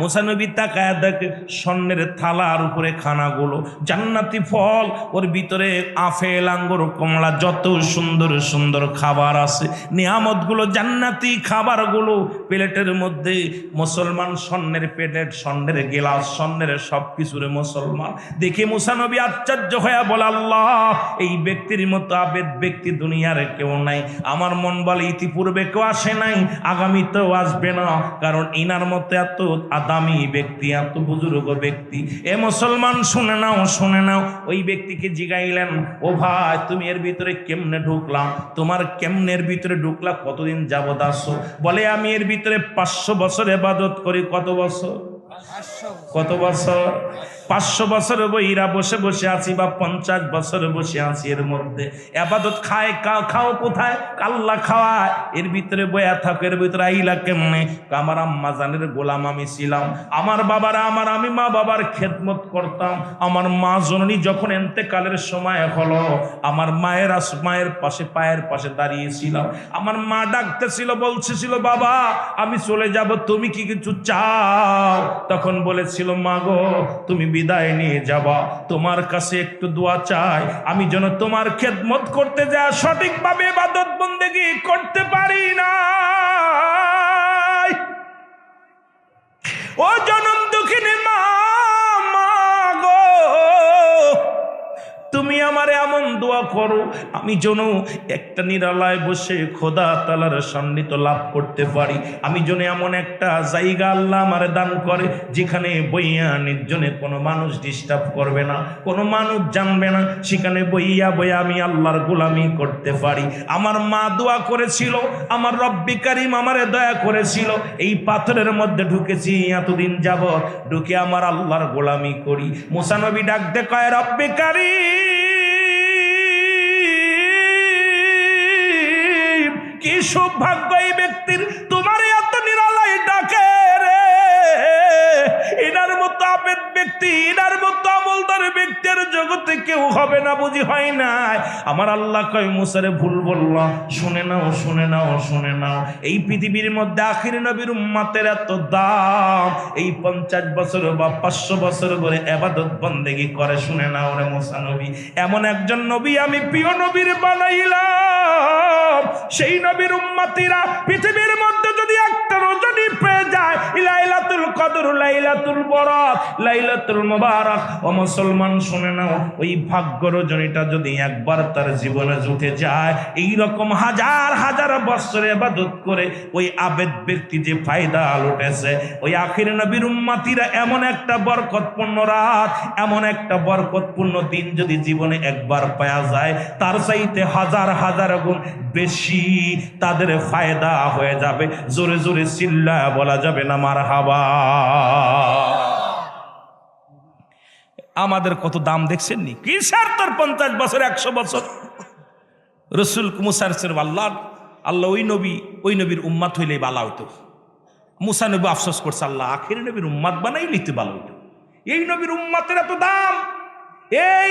Speaker 1: মুসা নবী তাকায় দেখে স্বর্ণের থালার উপরে খানাগুলো, জান্নাতি ফল, ওর ভিতরে আপেল, আঙ্গুর, কমলা, যত সুন্দর সুন্দর খাবার আছে, নিয়ামতগুলো, জান্নাতি খাবারগুলো প্লেটের মধ্যে। মুসলমান স্বর্ণের প্লেট, স্বর্ণের গেলাস, স্বর্ণের সব কিছুরে মুসলমান। দেখে মুসা নবী আশ্চর্য হয়ে বলে আল্লাহ এই ব্যক্তির মতো আবেদ ব্যক্তি দুনিয়ার কেউ নাই। আমার মন বলে ইতিপূর্বে কেউ আসে নাই, আগামীতেও আসবে না, কারণ ইনার মতো এত আদামি ব্যক্তি, এত বুজুর্গ ব্যক্তি। এ মুসলমান শুনে নাও, শুনে নাও। ওই ব্যক্তিকে জিগাইলেন, ও ভাই তুমি এর ভিতরে কেমনে ঢুকলাম? তোমার কেমনের ভিতরে ঢুকলা? কতদিন যাবত আসো? বলে আমি এর ভিতরে 500 বছর ইবাদত করি। কত বছর? কত বছর? 500 বছর বইরা বসে বসে আছি, বা 50 বছর বসে আছি। এর মধ্যে ইবাদত খাও কোথায়? আল্লাহ খাওয়ায়। এর ভিতরে বয়া থাকো, এর ভিতরে আইলা কেমনে? আমার আম্মা জানের গোলাম আমি ছিলাম, আমার বাবারা আমি মা বাবার খেদমত করতাম। আমার মা জননী যখন এন্তেকালের সময় হলো, আমার মায়ের পাশে, পায়ের পাশে দাঁড়িয়েছিলাম। আমার মা ডাকতেছিল, বলছিল বাবা আমি চলে যাব, তুমি কি কিছু চাও? তখন বলেছিল মা গো তুমি বিদায় নিয়ে যাবা, তোমার কাছে একটু দোয়া চাই, আমি যেন তোমার খেদমত করতে যা সঠিকভাবে ইবাদত বন্দেগী করতে পারি না। ও জনম দুঃখিনী মা গো, তুমি আমার এমন দোয়া করো আমি যেন একটা নিরালায় বসে খোদা তাআলার সান্নিধ্য লাভ করতে পারি। আমি যেন এমন একটা জায়গা আল্লাহ আমারে দান করে যেখানে বইয়া নির্জনে কোনো মানুষ ডিস্টার্ব করবে না, কোনো মানুষ জানবে না, সেখানে বইয়া আমি আল্লাহর গোলামি করতে পারি। আমার মা দোয়া করেছিল, আমার রব্বি কারীম আমারে দয়া করেছিল। এই পাথরের মধ্যে ঢুকেছি এতদিন যাবত, ঢুকে আমার আল্লাহর গোলামি করি। মুসা নবী ডাকতে কয় রব্বি কারীম কি সৌভাগ্য এই ব্যক্তির, তোমার এত নিরালায় ডাকে রে। এনার মতো আবেদ ব্যক্তি, এনার মতো আমলদার ব্যক্তির জগতে কেউ হবে না, বুঝি হয় নাই। আমার আল্লাহ কয় মুসারে ভুল বললাম, শুনে নাও শুনে নাও শুনে নাও। এই পৃথিবীর মধ্যে আখির নবীর উম্মতের এত দাম, এই 50 বছর বা 500 বছর করে ইবাদত বন্দেগী করে। শুনে নাও রে মুসা নবী, এমন একজন নবী আমি প্রিয় নবীর বানাইলাম। সেই নবীর উম্মতিরা পৃথিবীর মধ্যে যদি একটা রজনী পেয়ে যায়, লাইলাতুল কদর, লাইলাতুল বরাত, লাইলাতুল মুবারাক, ও মুসলমান শুনে নাও, ওই ভাগ্য রজনীটা যদি একবার তার জীবনে জুটে যায়, এই রকম হাজার হাজার বছর ইবাদত করে ওই আবেদ ব্যক্তি যে ফায়দা লুটেছে, ওই আখির নবীর উম্মতিরা এমন একটা বরকতপূর্ণ রাত, এমন একটা বরকতপূর্ণ দিন যদি জীবনে একবার পাওয়া যায়, তার চাইতে হাজার হাজার গুণ বেশি তাদের ফায়দা হয়ে যাবে। জোরে জোরে চিল্লায়া বলা যাবে না মারহাবা। আমাদের কত দাম দেখছেন নি? কি স্যার তোর 50 বছর 100 বছর? রসুল মুসার আল্লাহ ওই নবীর উম্মাত হইলে বালা হইতো। মুসা নবী আফসোস করছে, আল্লাহ আখির নবীর উম্মাত বানাইলে তো ভালো হইতো। এই নবীর উম্মাতের এত দাম, এই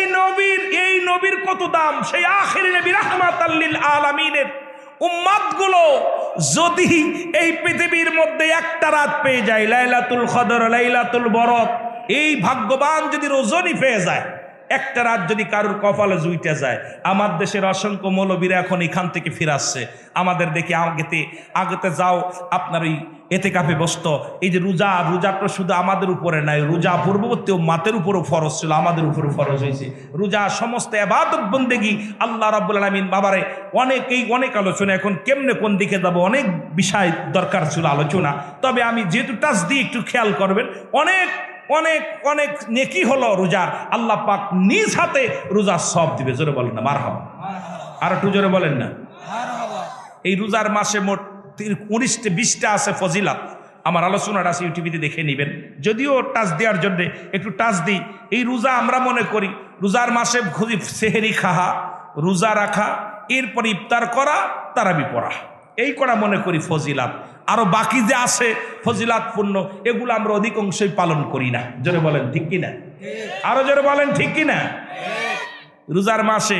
Speaker 1: নবীর কত দাম। সেই আখির নবী রাহমাতাল লিল আলামিনের উম্মাতগুলো যদি এই পৃথিবীর মধ্যে একটা রাত পেয়ে যায়, লাইলাতুল কদর, লাইলাতুল বরাত, এই ভাগ্যবান যদি রজনী পেয়ে যায়, একটা রাত যদি কারোর কপালে জুইতে যায়। আমার দেশের অসংখ্য মৌলবীরা এখন এখান থেকে ফিরাচ্ছে, আমাদের দেখে আগেতে যাও আপনার ওই এতেকাফে বসত। এই যে রোজাটা শুধু আমাদের উপরে নাই, রোজা পূর্ববর্তী মাতের উপরও ফরজ ছিল, আমাদের উপরও ফরজ হয়েছে। রোজা সমস্ত ইবাদত বন্দেগী আল্লাহ রাব্বুল আলামিন বাবারে অনেক আলোচনা, এখন কেমনে কোন দিকে যাব অনেক বিষয় দরকার ছিল আলোচনা। তবে আমি যেহেতু টাচ দিয়ে একটু খেয়াল করবেন, অনেক অনেক অনেক নেকি হলো রোজার। আল্লাহ পাক নিজ হাতে রোজার সব দিবে। জোরে বলেন না মারহাবা, আর একটু জোরে বলেন না। এই রোজার মাসে মোট 19-20টা আছে ফজিলাত। আমার আলোচনাটা আছে ইউটিউবে দেখে নেবেন। যদিও টাচ দেওয়ার জন্য একটু টাচ দিই। এই রোজা আমরা মনে করি রোজার মাসে খুবই সেহেরি খাওয়া, রোজা রাখা, এরপর ইফতার করা, তারাবি পড়া, এই করা মনে করি ফজিলাত। আরো বাকি যে আছে ফজিলাতপূর্ণ, এগুলো আমরা অধিকাংশই পালন করি না। জোরে বলেন ঠিক কিনা, আরো জোরে বলেন ঠিক কিনা। রোজার মাসে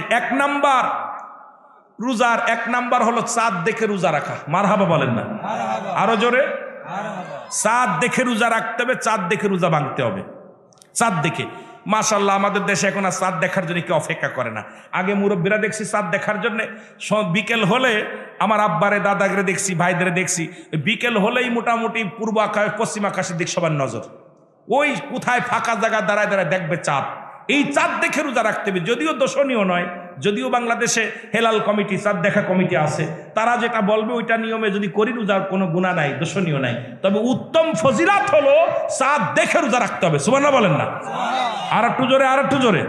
Speaker 1: রোজার এক নাম্বার হলো চাঁদ দেখে রোজা রাখা। মারহাবা বলেন না, আরো জোরে। চাঁদ দেখে রোজা রাখতে হবে, চাঁদ দেখে রোজা ভাঙতে হবে। চাঁদ দেখে, মাশাআল্লাহ আমাদের দেশে এখন আর চাঁদ দেখার জন্য কেউ অপেক্ষা করে না। আগে মুরব্বীরা দেখছি চাঁদ দেখার জন্য সব বিকেল হলে, আমার আব্বারে দাদাগরে দেখছি, ভাইদের দেখছি, বিকেল হলেই মোটামুটি পূর্ব আকাশ পশ্চিম আকাশের দিক সবার নজর। ওই কোথায় ফাঁকা জায়গা দাঁড়ায় দাঁড়ায় দেখবে চাঁদ। এই চাঁদ দেখে রোজা রাখতে হবে। যদিও দর্শনীয় নয়, যদিও বাংলাদেশে হেলাল কমিটি, চাঁদ দেখা কমিটি আছে, তারা যেটা বলবে ওইটা নিয়মে যদি করি রোজার কোনো গুনাহ নাই, দর্শনীয় নাই। তবে উত্তম ফজিলাত হলো চাঁদ দেখে রোজা রাখতে হবে। সুবহানাল্লাহ বলেন না, আর একটু জোরে, আর একটু জোরে।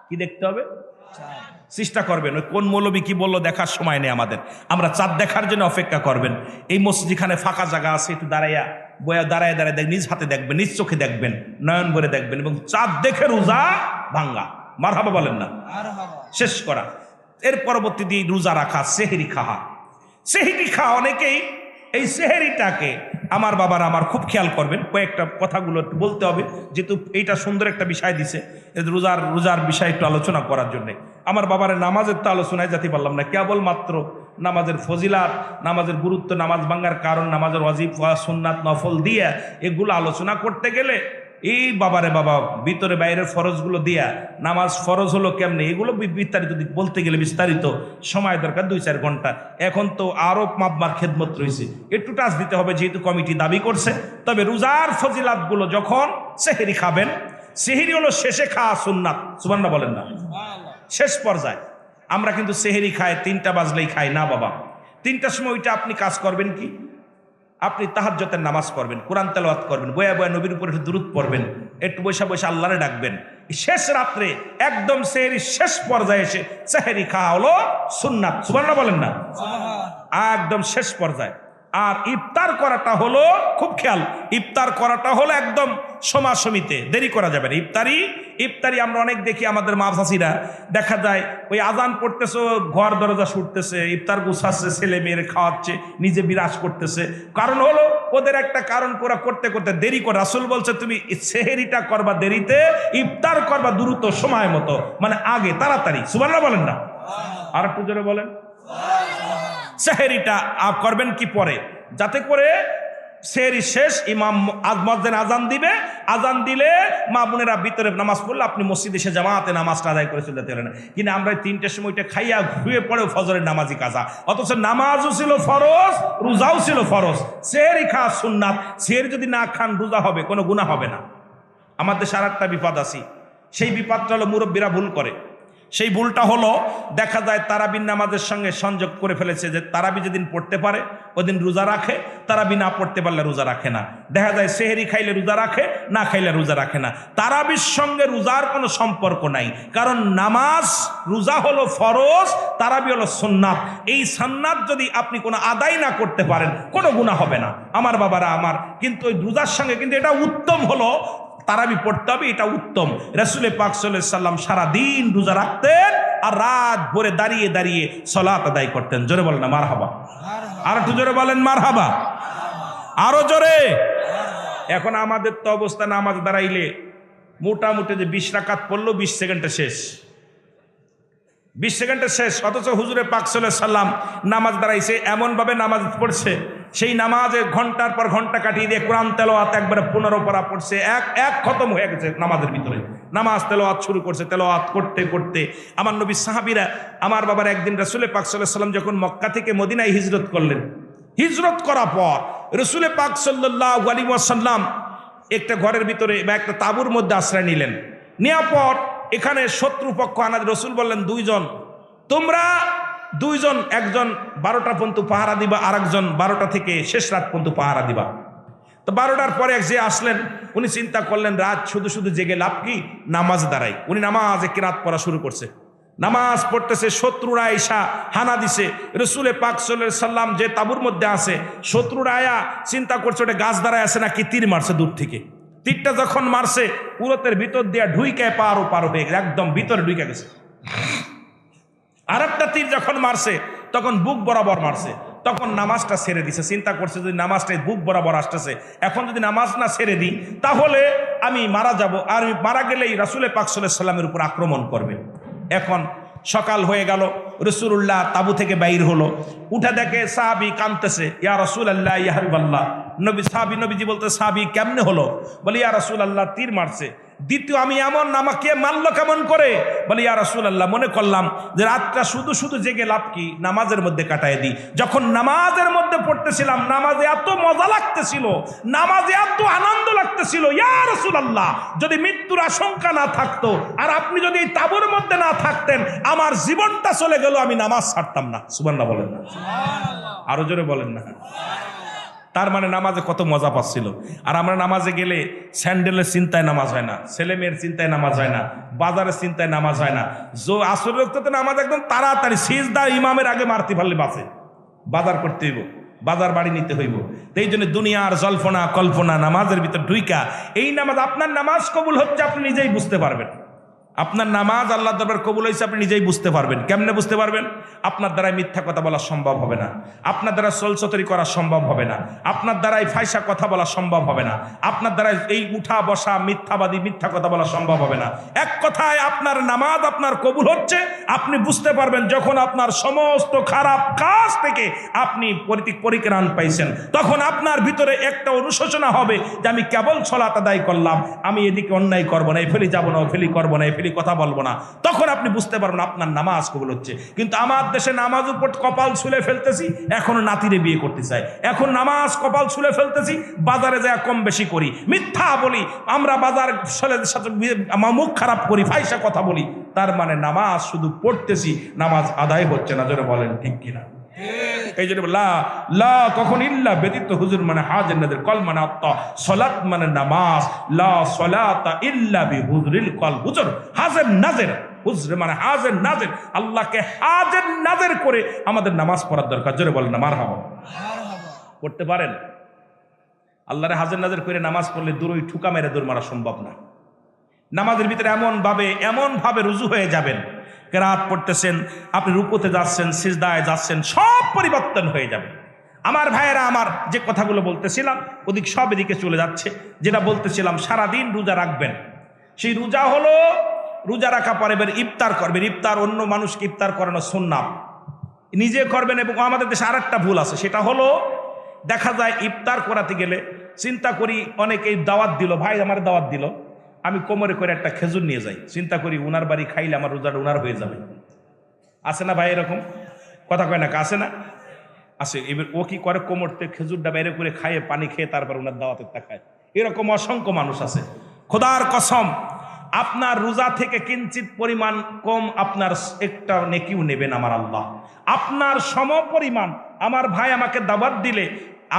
Speaker 1: কি দেখতে হবে? চেষ্টা করবেন। ওই কোন মৌলবী কি বললো দেখার সময় নেই আমাদের, আমরা চাঁদ দেখার জন্য অপেক্ষা করবেন। এই মসজিদখানে ফাঁকা জায়গা আছে, একটু দাঁড়াইয়া দাঁড়ায় দেখ, নিজ হাতে দেখবেন, নিজ চোখে দেখবেন, নয়ন ভরে দেখবেন, এবং চাঁদ দেখে রোজা ভাঙ্গা। মারহাবা বলেন না, শেষ করা। এর পরবর্তী দিয়ে রোজা রাখা, সেহরি খাওয়া। সেহরি খাওয়া অনেকেই এই সেহরিটাকে, আমার বাবার আমার খুব খেয়াল করবেন, কয়েকটা কথাগুলো একটু বলতে হবে, যেহেতু এইটা সুন্দর একটা বিষয় দিছে রোজার বিষয় একটু আলোচনা করার জন্যে। আমার বাবার নামাজের তো আলোচনায় যেতে পারলাম না, কেবলমাত্র নামাজের ফজিলাত, নামাজের গুরুত্ব, নামাজ ভাঙ্গার কারণ, নামাজের ওয়াজিফা, সুন্নাত, নফল দিয়ে এগুলো আলোচনা করতে গেলে এই বাবারে বাবা ভিতরে বাইরের ফরজগুলো দিয়া, নামাজ ফরজ হলো কেমনে, এগুলো বিস্তারিত বলতে গেলে বিস্তারিত সময় দরকার 2-4 ঘন্টা। এখন তো আরো মাপমার খেদমত রয়েছে, একটু টাচ দিতে হবে যেহেতু কমিটি দাবি করছে। তবে রোজার ফজিলাতগুলো যখন সেহরি খাবেন, সেহরি হলো শেষে খাওয়া সুন্নাত। সুবহানাল্লাহ বলেন না, শেষ পর্যায়ে। আমরা কিন্তু সেহরি খাই 3টা বাজলেই খাই না বাবা। 3টার সময় ওইটা আপনি কাজ করবেন কি, আপনি তাহাজ্জুদের নামাজ করবেন, কোরআন তেলাওয়াত করবেন, বয়া বয়া নবীর উপরে একটু দুরূদ পড়বেন, একটু বসে বসে আল্লাহরে ডাকবেন। শেষ রাত্রে একদম সেহরি শেষ পর্যায়ে এসে সেহরি খাওয়া হলো সুন্নাত। সুবহানাল্লাহ বলেন না, একদম শেষ পর্যায়ে। আর ইফতার করাটা হলো, খুব খেয়াল, ইফতার করাটা হলো একদম সমাসমিতে, দেরি করা যাবে না। ইফতারি আমরা অনেক দেখি, আমাদের মা চাচিরা দেখা যায় ওই আজান পড়তেছে, ঘর দরজা ছুটতেছে, ইফতার গুছাচ্ছে, ছেলে মেয়ের খাওয়াচ্ছে, নিজে বিরাজ করতেছে। কারণ হলো ওদের একটা কারণ করতে করতে দেরি করে। রাসূল বলছে তুমি সেহরিটা করবা দেরিতে, ইফতার করবা দ্রুত সময় মতো, মানে আগে, তাড়াতাড়ি। সুবহানাল্লাহ বলেন না, আর একটু জোরে বলেন। সেহরিটা করবেন কি পরে, যাতে করে সেহরি শেষ, ইমাম মুয়াজ্জিন আজান দিবে, আজান দিলে মা বোনেরা ভিতরে নামাজ পড়লে আপনি মসজিদে এসে জামাতে নামাজটা আদায় করে চলে যেতে পারেন। কিন্তু আমরা 3টের সময়টা খাইয়া ঘুরে পড়েও ফজরের নামাজি কাজা, অথচ নামাজও ছিল ফরজ, রোজাও ছিল ফরজ। সেহরি খাওয়া সুন্নাত। সেহরি যদি না খান রোজা হবে, কোনো গুনাহ হবে না। আমাদের দেশে আরেকটা বিপদ আছে, সেই বিপদটা হলো মুরব্বীরা ভুল করে। সেই ভুলটা হলো দেখা যায় তারাবির নামাজের সঙ্গে সংযোগ করে ফেলেছে, যে তারাবি যেদিন পড়তে পারে ওদিন রোজা রাখে, তারাবি না পড়তে পারলে রোজা রাখে না। দেখা যায় সেহরি খাইলে রোজা রাখে, না খাইলে রোজা রাখে না। তারাবির সঙ্গে রোজার কোনো সম্পর্ক নাই, কারণ নামাজ রোজা হলো ফরজ, তারাবি হলো সুন্নাত। এই সুন্নাত যদি আপনি কোনো আদায় না করতে পারেন কোনো গুনাহ হবে না আমার বাবারা আমার। কিন্তু ওই রোজার সঙ্গে কিন্তু এটা উত্তম হলো তারাবি পড়তে হবে, এটা উত্তম। রাসূল পাক সাল্লাল্লাহু আলাইহি সাল্লাম সারাদিন রোজা রাখতেন আর রাত ভরে দাঁড়িয়ে দাঁড়িয়ে সালাত আদায় করতেন। জোরে বলেন না মারহাবা, আর একটু জোরে বলেন মারহাবা, আরো জোরে। এখন আমাদের তো অবস্থা, নামাজ দাঁড়াইলে মোটামুটি যে 20 রাকাত পড়লো 20 সেকেন্ডে শেষ, 20 সেকেন্ডে শেষ। অথচ হুজুরে পাক সাল্লাল্লাহু আলাইহি সাল্লাম নামাজ দাঁড়াইছে, এমনভাবে নামাজ পড়ছে, সেই নামাজে ঘন্টার পর ঘন্টা কাটিয়ে দিয়ে কোরআন তেলাওয়াত একবারে 15 পারা পড়ছে, এক খতম হয়ে গেছে নামাজের ভিতরে। নামাজ তেলাওয়াত শুরু করছে, তেলাওয়াত করতে করতে আমার নবী সাহাবীরা, আমার বাবার একদিন রাসূল পাক সাল্লাল্লাহু আলাইহি সাল্লাম যখন মক্কা থেকে মদিনায় হিজরত করলেন, হিজরত করার পর রসুল পাক সাল্লাল্লাহু আলাইহি ওয়াসাল্লাম একটা ঘরের ভিতরে বা একটা তাঁবুর মধ্যে আশ্রয় নিলেন। নেওয়ার পর এখানে শত্রুপক্ষ আনাজ রসুল বললেন, তোমরা দুইজন, একজন 12টা পর্যন্ত পাহারা দিবা, আর একজন 12টা থেকে শেষ রাত পর্যন্ত পাহারা দিবা। তো 12টার পরে এক যে আসলেন, উনি চিন্তা করলেন রাত শুধু শুধু জেগে লাভ কি, নামাজ দাঁড়াই। উনি নামাজে কিরাত পড়া শুরু করছে, নামাজ পড়তেছে। শত্রুরা আয়েশা হানা দিছে, রসুলে পাক সাল্লাল্লাহু আলাইহি সাল্লাম যে তাঁবুর মধ্যে আছে, শত্রুরা আয়া চিন্তা করছে ওটা গাছ দাঁড়ায় আছে নাকি তীর মারছে দূর থেকে। তীরটা যখন মারছে পুরোতের ভিতর দিয়া ঢুইকে পার হয়ে গেছে, একদম ভিতরে ঢুইকে গেছে। আর একটা তীর যখন মারছে তখন বুক বরাবর মারছে, তখন নামাজটা ছেড়ে দিছে। চিন্তা করছে যদি নামাজটা বুক বরাবর আসতেছে, এখন যদি নামাজ না ছেড়ে দিই তাহলে আমি মারা যাব, আর আমি মারা গেলেই রাসূল পাক সাল্লাল্লাহু আলাইহি সাল্লামের উপর আক্রমণ করবে। এখন সকাল হয়ে গেল, রাসূলুল্লাহ তাবু থেকে বাইর হলো, উঠে দেখে সাহাবী কাঁদতেছে, ইয়া রাসূলুল্লাহ ইয়া হাবিবাল্লাহ। নবীজি বলতে, সাহাবী কেমনে হলো? বলে, ইয়া রাসূলুল্লাহ তীর মারছে। দ্বিতীয়, আমি এমন, আমাকে মারলো কেমন করে? বলে, ইয়া রাসূলুল্লাহ মনে করলাম যে রাতটা শুধু শুধু জেগে লাভ কি, নামাজের মধ্যে কাটায় দিই। যখন নামাজের মধ্যে পড়তেছিলাম, নামাজে এত মজা লাগতেছিল, নামাজে এত আনন্দ লাগতেছিল, ইয়া রাসূলুল্লাহ যদি মৃত্যুর আশঙ্কা না থাকতো, আর আপনি যদি এই তাঁবুর মধ্যে না থাকতেন, আমার জীবনটা চলে গেল, আমি নামাজ ছাড়তাম না। সুবহানাল্লাহ বলেন না? আরো জোরে বলেন না? তার মানে নামাজে কত মজা পাচ্ছিল। আর আমরা নামাজে গেলে স্যান্ডেলের চিন্তায় নামাজ হয় না, ছেলে মেয়ের চিন্তায় নামাজ হয় না, বাজারের চিন্তায় নামাজ হয় না। আসরের রক্ততে নামাজ একদম তাড়াতাড়ি, সিজদা ইমামের আগে মারতে পারলে বাঁচে। বাজার করতে হইব, বাজার বাড়ি নিতে হইব। এই জন্য দুনিয়ার জল্পনা কল্পনা নামাজের ভিতর ঢুইকা, এই নামাজ, আপনার নামাজ কবুল হচ্ছে আপনি নিজেই বুঝতে পারবেন। আপনার নামাজ আল্লাহ দরবার কবুল হয়েছে আপনি নিজেই বুঝতে পারবেন। কেমনে বুঝতে পারবেন? আপনার দ্বারাই মিথ্যা কথা বলা সম্ভব হবে না, আপনার দ্বারা চলচতরি করা সম্ভব হবে না, আপনার দ্বারাই ফাইসা কথা বলা সম্ভব হবে না, আপনার দ্বারা এই উঠা বসা মিথ্যাবাদী মিথ্যা কথা বলা সম্ভব হবে না। এক কথায় আপনার নামাজ আপনার কবুল হচ্ছে আপনি বুঝতে পারবেন যখন আপনার সমস্ত খারাপ কাজ থেকে আপনি পরিত্রাণ পাইছেন। তখন আপনার ভিতরে একটা অনুশোচনা হবে যে আমি কেবল সালাত আদায় করলাম, আমি এদিকে অন্যায় করবো না, এফেলি যাবো না, ওফেলি করবো না, এফেলি কথা বলবো না। তখন আপনি বুঝতে পারবেন আপনার নামাজ কবুল হচ্ছে। কিন্তু আমার দেশে নামাজ উপর কপাল ছুলে ফেলতেছি, এখনো নাতিরে বিয়ে করতে চাই, এখন নামাজ কপাল ছুলে ফেলতেছি, বাজারে যায় কম বেশি করি, মিথ্যা বলি, আমরা বাজার ছেলেদের সাথে মুখ খারাপ করি, ফাইসা কথা বলি। তার মানে নামাজ শুধু পড়তেছি, নামাজ আদায় হচ্ছে না। জোরে বলেন ঠিক কিনা? এই জন্য লা কখন ইল্লা ব্যতীত হুজুর মানে হাজের নাজের, কল মানে আত্মা, সলাত মানে নামাজ, লা সলাতা ইল্লা বিহুজুরিল কল। হুজুর হাজের নাজের, হুজুর মানে হাজের নাজের, আল্লাহকে হাজের নাজের করে আমাদের নামাজ পড়ার দরকার। জোরে বলেন না মারহাবা? করতে পারেন? আল্লাহরে হাজের নাজের করে নামাজ পড়লে দূরই ঠুকা মেরে দৌড় মারা সম্ভব না। নামাজের ভিতরে এমন ভাবে রুজু হয়ে যাবেন, কেরাত পড়তেছেন, আপনি রুকুতে যাচ্ছেন, সিজদায় যাচ্ছেন, সব পরিবর্তন হয়ে যাবে। আমার ভাইয়েরা, আমার যে কথাগুলো বলতেছিলাম ওদিক সব এদিকে চলে যাচ্ছে। যেটা বলতেছিলাম, সারাদিন রোজা রাখবেন। সেই রোজা হলো, রোজা রাখা পরে এবার ইফতার করবেন। ইফতার অন্য মানুষকে ইফতার করানো সুন্নাত, নিজে করবেন। এবং আমাদের দেশে আর একটা ভুল আছে, সেটা হলো দেখা যায় ইফতার করাতে গেলে চিন্তা করি, অনেকেই দাওয়াত দিল, ভাই আমার দাওয়াত দিল, আমি কোমরে করে একটা খেজুর নিয়ে যাই, চিন্তা করি উনার বাড়ি খাইলে আমার রোজাটা উনার হয়ে যাবে। আছে না ভাই এরকম? কথা কয় না? আছে না? আছে। এবার ও কি করে, কোমরতে খেজুরটা বাইরে করে খাইয়ে পানি খেয়ে তারপর উনার দাওয়াতেরটা খায়। এরকম অসংখ্য মানুষ আছে। খোদার কসম, আপনার রোজা থেকে কিঞ্চিত পরিমাণ কম আপনার একটা নেকিও নেবেন আমার আল্লাহ। আপনার সম পরিমাণ আমার ভাই আমাকে দাওয়াত দিলে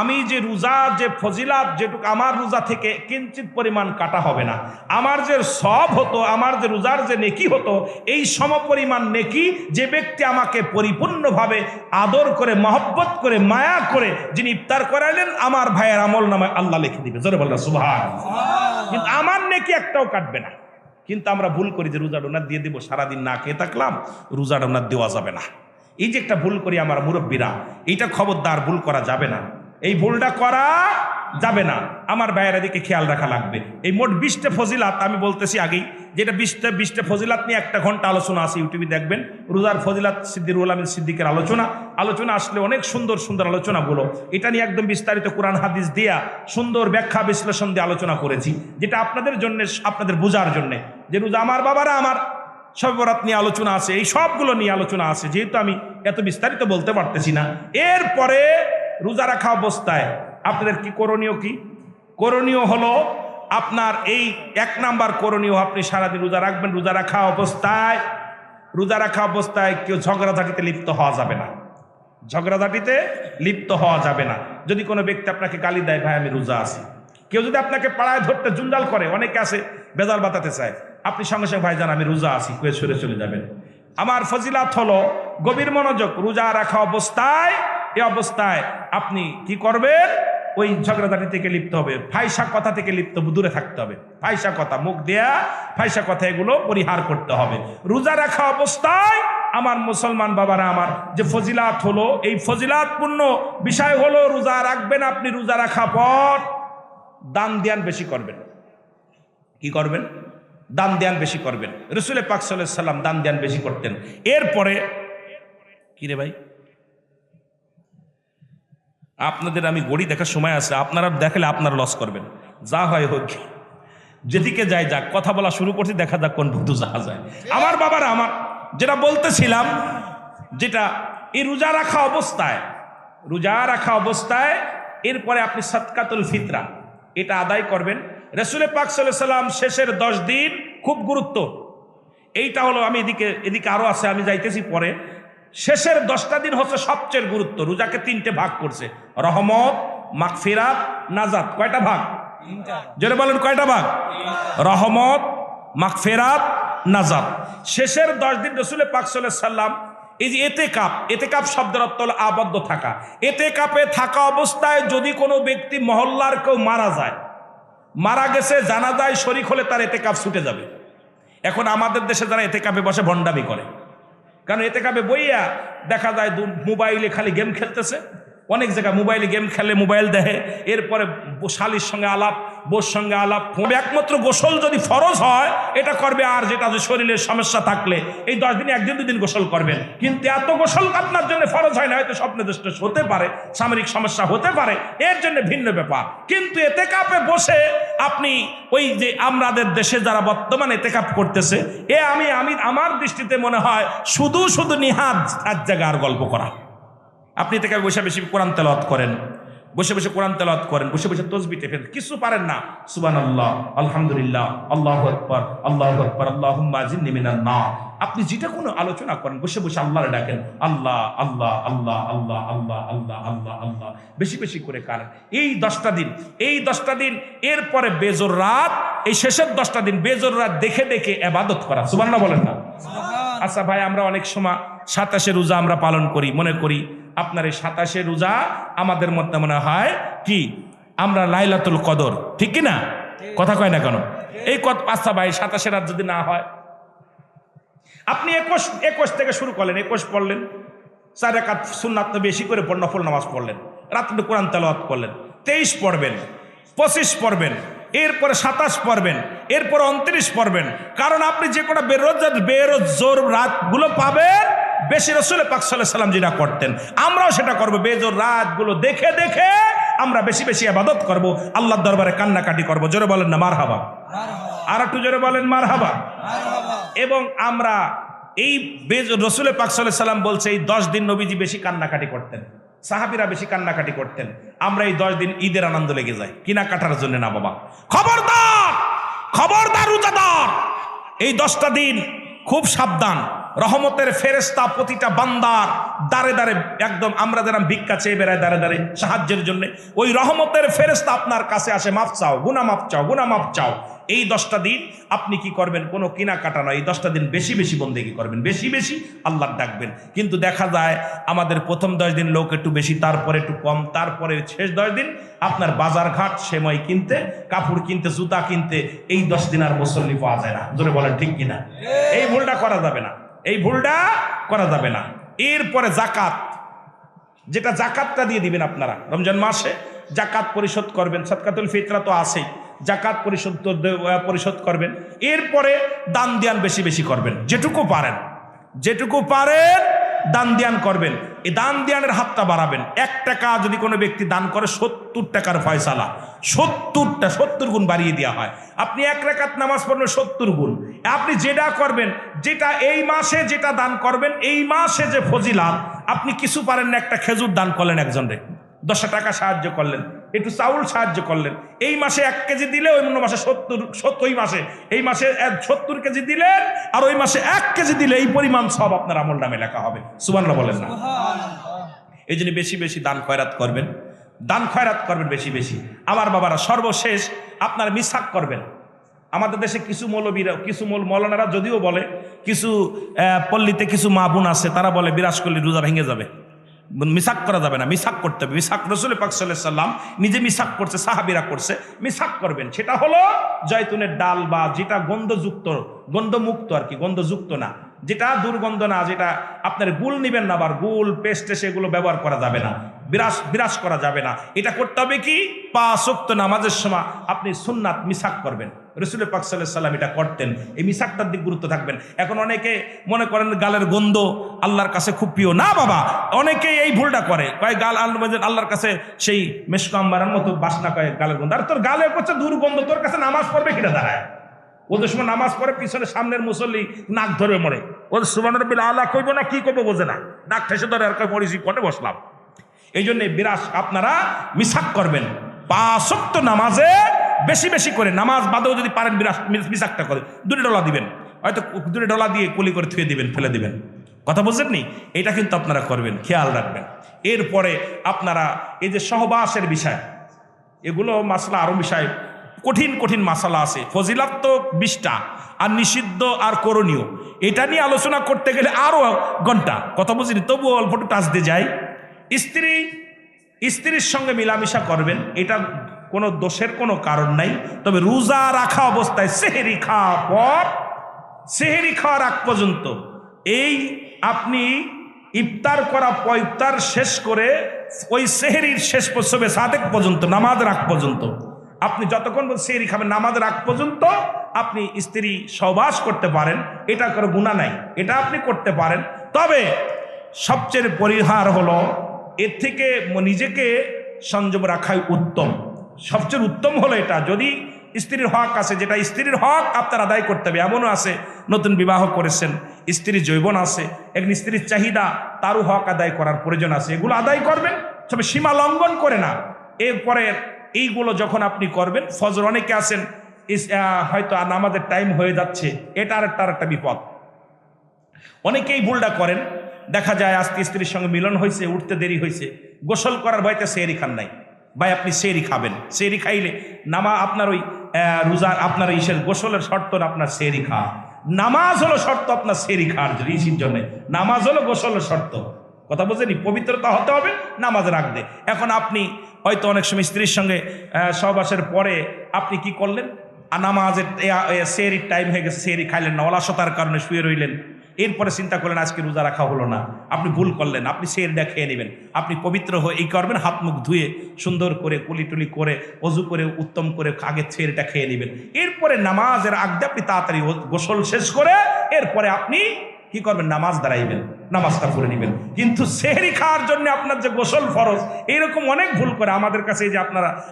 Speaker 1: আমি যে রোজা, যে ফজিলাত, যেটুকু আমার রোজা থেকে কিঞ্চিত পরিমাণ কাটা হবে না। আমার যে সব হতো, আমার যে রোজার যে নেকি হতো, এই সমপরিমাণ নেকি যে ব্যক্তি আমাকে পরিপূর্ণভাবে আদর করে, মহব্বত করে, মায়া করে যিনি ইফতার করাইলেন, আমার ভাইয়ের আমল নামায় আল্লাহ লিখে দিবে। জোরে বললেন সুবহানাল্লাহ। কিন্তু আমার নেকি একটাও কাটবে না। কিন্তু আমরা ভুল করি যে রোজা ডোনার দিয়ে দিব, সারাদিন না খেয়ে থাকলাম, রোজা ডোনার দেওয়া যাবে না। এই যে একটা ভুল করি আমার মুরব্বীরা, এইটা খবরদার ভুল করা যাবে না। এই ভুলটা করা যাবে না। আমার ভাইয়ের দিকে খেয়াল রাখা লাগবে। এই মোট 20টা ফজিলাত আমি বলতেছি আগেই, যেটা 20টা ফজিলাত নিয়ে 1 ঘন্টা আলোচনা আছে, ইউটিউবে দেখবেন। রোজার ফজিলাত সিদ্দিকুল আমিন সিদ্দিকের আলোচনা আসলে অনেক সুন্দর সুন্দর আলোচনাগুলো, এটা নিয়ে একদম বিস্তারিত কোরআন হাদিস দিয়া সুন্দর ব্যাখ্যা বিশ্লেষণ দিয়ে আলোচনা করেছি, যেটা আপনাদের জন্য, আপনাদের বোঝার জন্য। যে রোজা আমার বাবারা, আমার শবে বরাত নিয়ে আলোচনা আছে, এই সবগুলো নিয়ে আলোচনা আছে, যেহেতু আমি এত বিস্তারিত বলতে পারতেছি না। এরপরে রোজা রাখা অবস্থায় আপনাদের কি করণীয়? কি করণীয় হলো আপনার এই 1 নাম্বার করণীয়, আপনি সারাদিন রোজা রাখবেন। রোজা রাখা অবস্থায় কেউ ঝগড়াঝাটিতে লিপ্ত হওয়া যাবে না। ঝগড়াঝাটিতে লিপ্ত হওয়া যাবে না। যদি কোনো ব্যক্তি আপনাকে গালি দেয়, ভাই আমি রোজা আছি, কেউ যদি আপনাকে পাড়ায় ধরতে জুন্ডাল করে, অনেকে আছে বেজাল বাতাতে চায়, আপনি সঙ্গে সঙ্গে ভাই জান আমি রোজা আছি কয়ে সরে চলে যাবেন। আমার ফজিলাত হলো গভীর মনোযোগ, রোজা রাখা অবস্থায় এই অবস্থায় আপনি কি করবেন? ওই ঝগড়াঝাটি থেকে লিপ্ত হবে, ফাইসা কথা থেকে লিপ্ত দূরে থাকতে হবে। ফাইসা কথা, মুখ দেয়া ফাইসা কথা, এগুলো পরিহার করতে হবে রোজা রাখা অবস্থায়। আমার মুসলমান বাবারা, আমার যে ফজিলাত হলো, এই ফজিলাতপূর্ণ বিষয় হলো রোজা রাখবেন। আপনি রোজা রাখা পর দান ধ্যান বেশি করবেন। কি করবেন? দান ধ্যান বেশি করবেন। রাসূল পাক সাল্লাল্লাহু আলাইহি সাল্লাম দান ধ্যান বেশি করতেন। এরপরে কি রে ভাই, আপনাদের আমি গড়ি দেখার সময় আছে, আপনারা দেখালে আপনারা লস করবেন। যা হয় হোক, যেদিকে যায় যাক, কথা বলা শুরু করছি, দেখা যাক কোন ভুতু যাওয়া যায়। আমার বাবারা, আমার যেটা বলতেছিলাম, যেটা এই রোজা রাখা অবস্থায় এরপরে আপনি সাদকাতুল ফিতরা এটা আদায় করবেন। রাসূল পাক সাল্লাল্লাহু আলাইহি সাল্লাম শেষের 10 দিন খুব গুরুত্ব। এইটা হলো, আমি এদিকে আরো আছে, আমি যাইতেছি পরে। শেষের 10টা দিন হচ্ছে সবচেয়ে গুরুত্ব। রোজাকে 3টে ভাগ করছে, রহমত, মাগফিরাত, নাজাত। কয়টা ভাগ? জোরে বলেন কয়টা ভাগ? রহমত, মাগফিরাত, নাজাত। শেষের 10 দিন রাসূল পাক সাল্লাল্লাহু আলাইহি সাল্লাম এই যে এতেকাপ শব্দের অর্থ হলো আবদ্ধ থাকা। এতেকাপে থাকা অবস্থায় যদি কোনো ব্যক্তি মহল্লার কেউ মারা গেছে, জানাজায় শরীক হলে তার এতেকাপ ছুটে যাবে। এখন আমাদের দেশে যারা এতেকাপে বসে ভণ্ডামি করে, কারণ এতেকাপে বইয়া দেখা যায় মোবাইলে খালি গেম খেলতেছে। অনেক জায়গায় মোবাইলে গেম খেলে, মোবাইল দেখে, এরপরে শালির সঙ্গে আলাপ, বোর সঙ্গে আলাপ। একমাত্র গোসল যদি ফরজ হয় এটা করবে, আর যেটা শরীরের সমস্যা থাকলে এই 10 দিনে 1 দিন গোসল করবেন। কিন্তু এত গোসল আপনার জন্য ফরজ হয় না, হয়তো স্বপ্নদৃষ্ট হতে পারে, সামরিক সমস্যা হতে পারে, এর জন্য ভিন্ন ব্যাপার। কিন্তু এতেকাপে বসে আপনি ওই যে আমাদের দেশে যারা বর্তমানে এতেকাপ করতেছে, আমার দৃষ্টিতে মনে হয় শুধু নিহাত এক জায়গার গল্প করা। আপনি থেকে বসে বেশি কোরআন তেলাওয়াত করেন, বসে কোরআন তেলাওয়াত করেন, বসে তসবিহ টেপেন, কিছু পারেন না। সুবহানাল্লাহ, আলহামদুলিল্লাহ, আল্লাহু আকবার, আল্লাহুম্মা জিন্নি মিনান নার। আপনি যেটা কোনো আলোচনা করেন, বসে আল্লাহরে ডাকেন, আল্লাহ আল্লাহ আল্লাহ আল্লাহ আল্লাহ আল্লাহ আল্লাহ আল্লাহ, বেশি করে কারেন। এই 10টা দিন এরপরে বেজোর রাত, এই শেষের 10টা দিন বেজোর রাত দেখে ইবাদত করা। সুবহানাল্লাহ বলেন না? আচ্ছা ভাই, আমরা অনেক সময় 27 রোজা আমরা পালন করি, মনে করি আপনার এই 27 রোজা আমাদের মধ্যে মনে হয় কি আমরা লাইলাতুল কদর, ঠিক কি না? কথা কয় না কেন? এই আচ্ছা ভাই, 27 রাত যদি না হয়, আপনি 21 থেকে শুরু করলেন, 21 পড়লেন, 4 রাকাত সুন্নাত বেশি করে নফল নামাজ পড়লেন, রাত্রে কোরআন তেলাওয়াত করলেন, 23 পড়বেন, 25 পড়বেন, এরপরে 27 পড়বেন, এরপরে 29 পড়বেন। কারণ আপনি যে কোনো বেরোজোর রাতগুলো পাবেন, বেশি রাসূল পাক সাল্লাল্লাহু আলাইহি সাল্লাম যেটা করতেন, আমরাও সেটা করব। বেজোর রাতগুলো দেখে আমরা বেশি ইবাদত করব, আল্লাহর দরবারে কান্নাকাটি করব। জোরে বলেন না মারহাবা? আর একটু জোরে বলেন মারহাবা। এবং আমরা এই রাসূল পাক সাল্লাল্লাহু আলাইহি সাল্লাম বলছে, এই 10 দিন নবীজি বেশি কান্নাকাটি করতেন, সাহাবীরা বেশি কান্নাকাটি করতেন। আমরা এই 10 দিন ঈদের আনন্দ লেগে যায়, কিনা কাটার জন্য না বাবা। খবরদার রোজাদার, এই 10টা দিন খুব সাবধান। রহমতের ফেরেশতা প্রতিটা বান্দার দাঁড়ে একদম, আমরা যারা ভিক্ষা চেয়ে বেড়ায় দাঁড়ে সাহায্যের জন্য, ওই রহমতের ফেরেশতা আপনার কাছে আসে, মাফ চাও, গুনাহ মাফ চাও। এই 10টা দিন আপনি কি করবেন? কোনো কেনাকাটা নয়, এই 10টা দিন বেশি বন্দেগী করবেন, বেশি আল্লাহ ডাকবেন। কিন্তু দেখা যায় আমাদের প্রথম 10 দিন লোক একটু বেশি, তারপরে একটু কম, তারপরে শেষ 10 দিন আপনার বাজারঘাট, সেমাই কিনতে, কাপড় কিনতে, জুতা কিনতে, এই 10 দিন আর মুসল্লি পাওয়া যায় না। জোরে বলেন ঠিক কিনা? এই ভুলটা করা যাবে না। এরপরে জাকাত, যেটা জাকাতটা দিয়ে দিবেন আপনারা রমজান মাসে, জাকাত পরিশোধ করবেন। সাদকাতুল ফিতরা তো আছেই, জাকাত পরিশোধ করবেন। এরপরে দান ধ্যান বেশি করবেন, যেটুকু পারেন দান ধ্যান করবেন। এই দান ধ্যানের হাতটা বাড়াবেন। 1 টাকা যদি কোনো ব্যক্তি দান করে, 70 টাকার ফয়সালা, 70 গুণ বাড়িয়ে দেওয়া হয়। আপনি 1 রাকাত নামাজ পড়বেন, 70 গুণ। আপনি যেটা করবেন, যেটা এই মাসে যেটা দান করবেন, এই মাসে যে ফজিলাত, আপনি কিছু পারেন না, একটা খেজুর দান করলেন একজনরে, 10 টাকা সাহায্য করলেন, একটু চাউল সাহায্য করলেন, এই মাসে 1 কেজি দিলে ওই মাসে 70, ওই মাসে এই মাসে 70 কেজি দিলেন, আর ওই মাসে 1 কেজি দিলে এই পরিমাণ সব আপনার আমল নামে লেখা হবে। সুবহানাল্লাহ বলেন না? এই জন্য বেশি বেশি দান খয়রাত করবেন, দান খয়রাত করবেন বেশি বেশি। আমার বাবারা, সর্বশেষ আপনার মিসাক করবেন। আমাদের দেশে কিছু মৌলবীরা, কিছু মৌলানারা যদিও বলে, কিছু পল্লীতে কিছু মা বোন আছে, তারা বলে বিরাজ করলে রোজা ভেঙে যাবে, মিসাক করা যাবে না, মিসাক করতে হবে। মিসাক রাসূল পাক সাল্লাল্লাহু আলাইহি সাল্লাম নিজে মিসাক করছে, সাহাবীরা করছে, মিসাক করবেন। সেটা হলো জয়তুনের ডাল বা যেটা গন্ধযুক্ত, গন্ধমুক্ত আর কি, গন্ধযুক্ত না, যেটা দুর্গন্ধ না, যেটা আপনার গুল নিবেন না, আবার গুল পেস্টে সেগুলো ব্যবহার করা যাবে না, বিরাজ করা যাবে না। এটা করতে হবে কি, 5 ওয়াক্ত নামাজের সময় আপনি সুন্নাত মিসাক করবেন। রাসূল পাক সাল্লাল্লাহু আলাইহি সাল্লাম এটা করতেন। এই মিসাকটার দিক গুরুত্ব থাকবেন। এখন অনেকে মনে করেন গালের গন্ধ আল্লাহর কাছে খুব প্রিয় না বাবা, অনেকেই এই ভুলটা করে, কয় গাল আল্লাহর কাছে সেই মেশক আম্বারের মতো বাসনা, কয় গালের গন্ধ। আর তোর গালে করছে দুর্গন্ধ, তোর কাছে নামাজ পড়বে কিনা দাঁড়ায়? ওদের সময় নামাজ পড়ে পিছনে সামনের মুসল্লি নাক ধরে মরে, ওদের সুবহান রাব্বিল আলা কইব না কি কইব বোঝে না, নাক ঠেসে ধরে আর কয় পড়েছি কোণে বসলাম। এই জন্য বিরাস আপনারা মিসাক করবেন। 5 ওয়াক্ত নামাজে বেশি বেশি করে, নামাজ বাদেও যদি পারেন মিসাকটা করে 2 ডলা দিবেন, হয়তো 2 ডলা দিয়ে কুলি করে থুয়ে দিবেন, ফেলে দিবেন। কথা বুঝছেন নি? এটা কিন্তু আপনারা করবেন, খেয়াল রাখবেন। এরপরে আপনারা এই যে সহবাসের বিষয়, এগুলো মাসলা, আরো বিষয় কঠিন কঠিন মাসালা আছে। ফজিলাত তো 20টা, আর নিষিদ্ধ আর করণীয়, এটা নিয়ে আলোচনা করতে গেলে আরো ঘন্টা। কথা বুঝিনি, তবুও অল্প একটু টাচ দিয়ে যাই। স্ত্রীর সঙ্গে মিলামিশা করবেন, এটা কোনো দোষের কোনো কারণ নাই। তবে রোজা রাখা অবস্থায় সেহেরি খাওয়ার আগ পর্যন্ত, এই আপনি ইফতার করা ইফতার শেষ করে ওই সেহেরির শেষ পর্যন্ত সাদেক পর্যন্ত, নামাজের আগ পর্যন্ত আপনি যতক্ষণ সেহেরি খাবেন, নামাজের আগ পর্যন্ত আপনি স্ত্রী সহবাস করতে পারেন, এটা কোনো গুনাহ নাই, এটা আপনি করতে পারেন। তবে সবচেয়ে পরিহার হলো এর থেকে নিজেকে সংযম রাখাই উত্তম। সবচেয়ে উত্তম হলো এটা, যদি স্ত্রীর হক আছে, যেটা স্ত্রীর হক আপনার আদায় করতে হবে। এমনও আছে নতুন বিবাহ করেছেন, স্ত্রীর যৌবন আছে, একজন স্ত্রীর চাহিদা, তারও হক আদায় করার প্রয়োজন আছে, এগুলো আদায় করবেন, তবে সীমা লঙ্ঘন করে না। এরপরে এইগুলো যখন আপনি করবেন, ফজর, অনেকে আছেন হয়তো নামাজের টাইম হয়ে যাচ্ছে, এটা আরেকটা বিপদ। অনেকেই ভুলটা করেন, দেখা যায় আজকে স্ত্রীর সঙ্গে মিলন হয়েছে, উঠতে দেরি হয়েছে, গোসল করার ভয়তে সেহরি খান নাই। ভাই আপনি সেহরি খাবেন, সেহরি খাইলে আপনার ওই রোজার আপনার ইসের গোসলের শর্ত না, আপনার সেহরি খাওয়া। নামাজ হলো শর্ত আপনার সেহরি খাওয়ার ঋষির জন্য, নামাজ হলো গোসলের শর্ত। কথা বুঝেনি? পবিত্রতা হতে হবে নামাজ রাখবে। এখন আপনি হয়তো অনেক সময় স্ত্রীর সঙ্গে সহবাসের পরে আপনি কি করলেন, নামাজের সেহরির টাইম হয়ে গেছে, সেহরি খাইলেন না, অলসতার কারণে শুয়ে রইলেন। এরপরে চিন্তা করলেন আজকে রোজা রাখা হলো না, আপনি ভুল করলেন, আপনি সেহরিটা খেয়ে নেবেন। আপনি পবিত্র হয়ে এই করবেন, হাত মুখ ধুয়ে সুন্দর করে কুলিটুলি করে অজু করে উত্তম করে আগে সেহরিটা খেয়ে নেবেন। এরপরে নামাজের আগে আপনি তাড়াতাড়ি গোসল শেষ করে এরপরে আপনি কি করবেন, নামাজ দাঁড়াইবেন, নামাজটা পড়ে নেবেন। কিন্তু সেহরি খাওয়ার জন্য আপনার যে গোসল ফরজ, এইরকম অনেক ভুল করে আমাদের কাছে। এই যে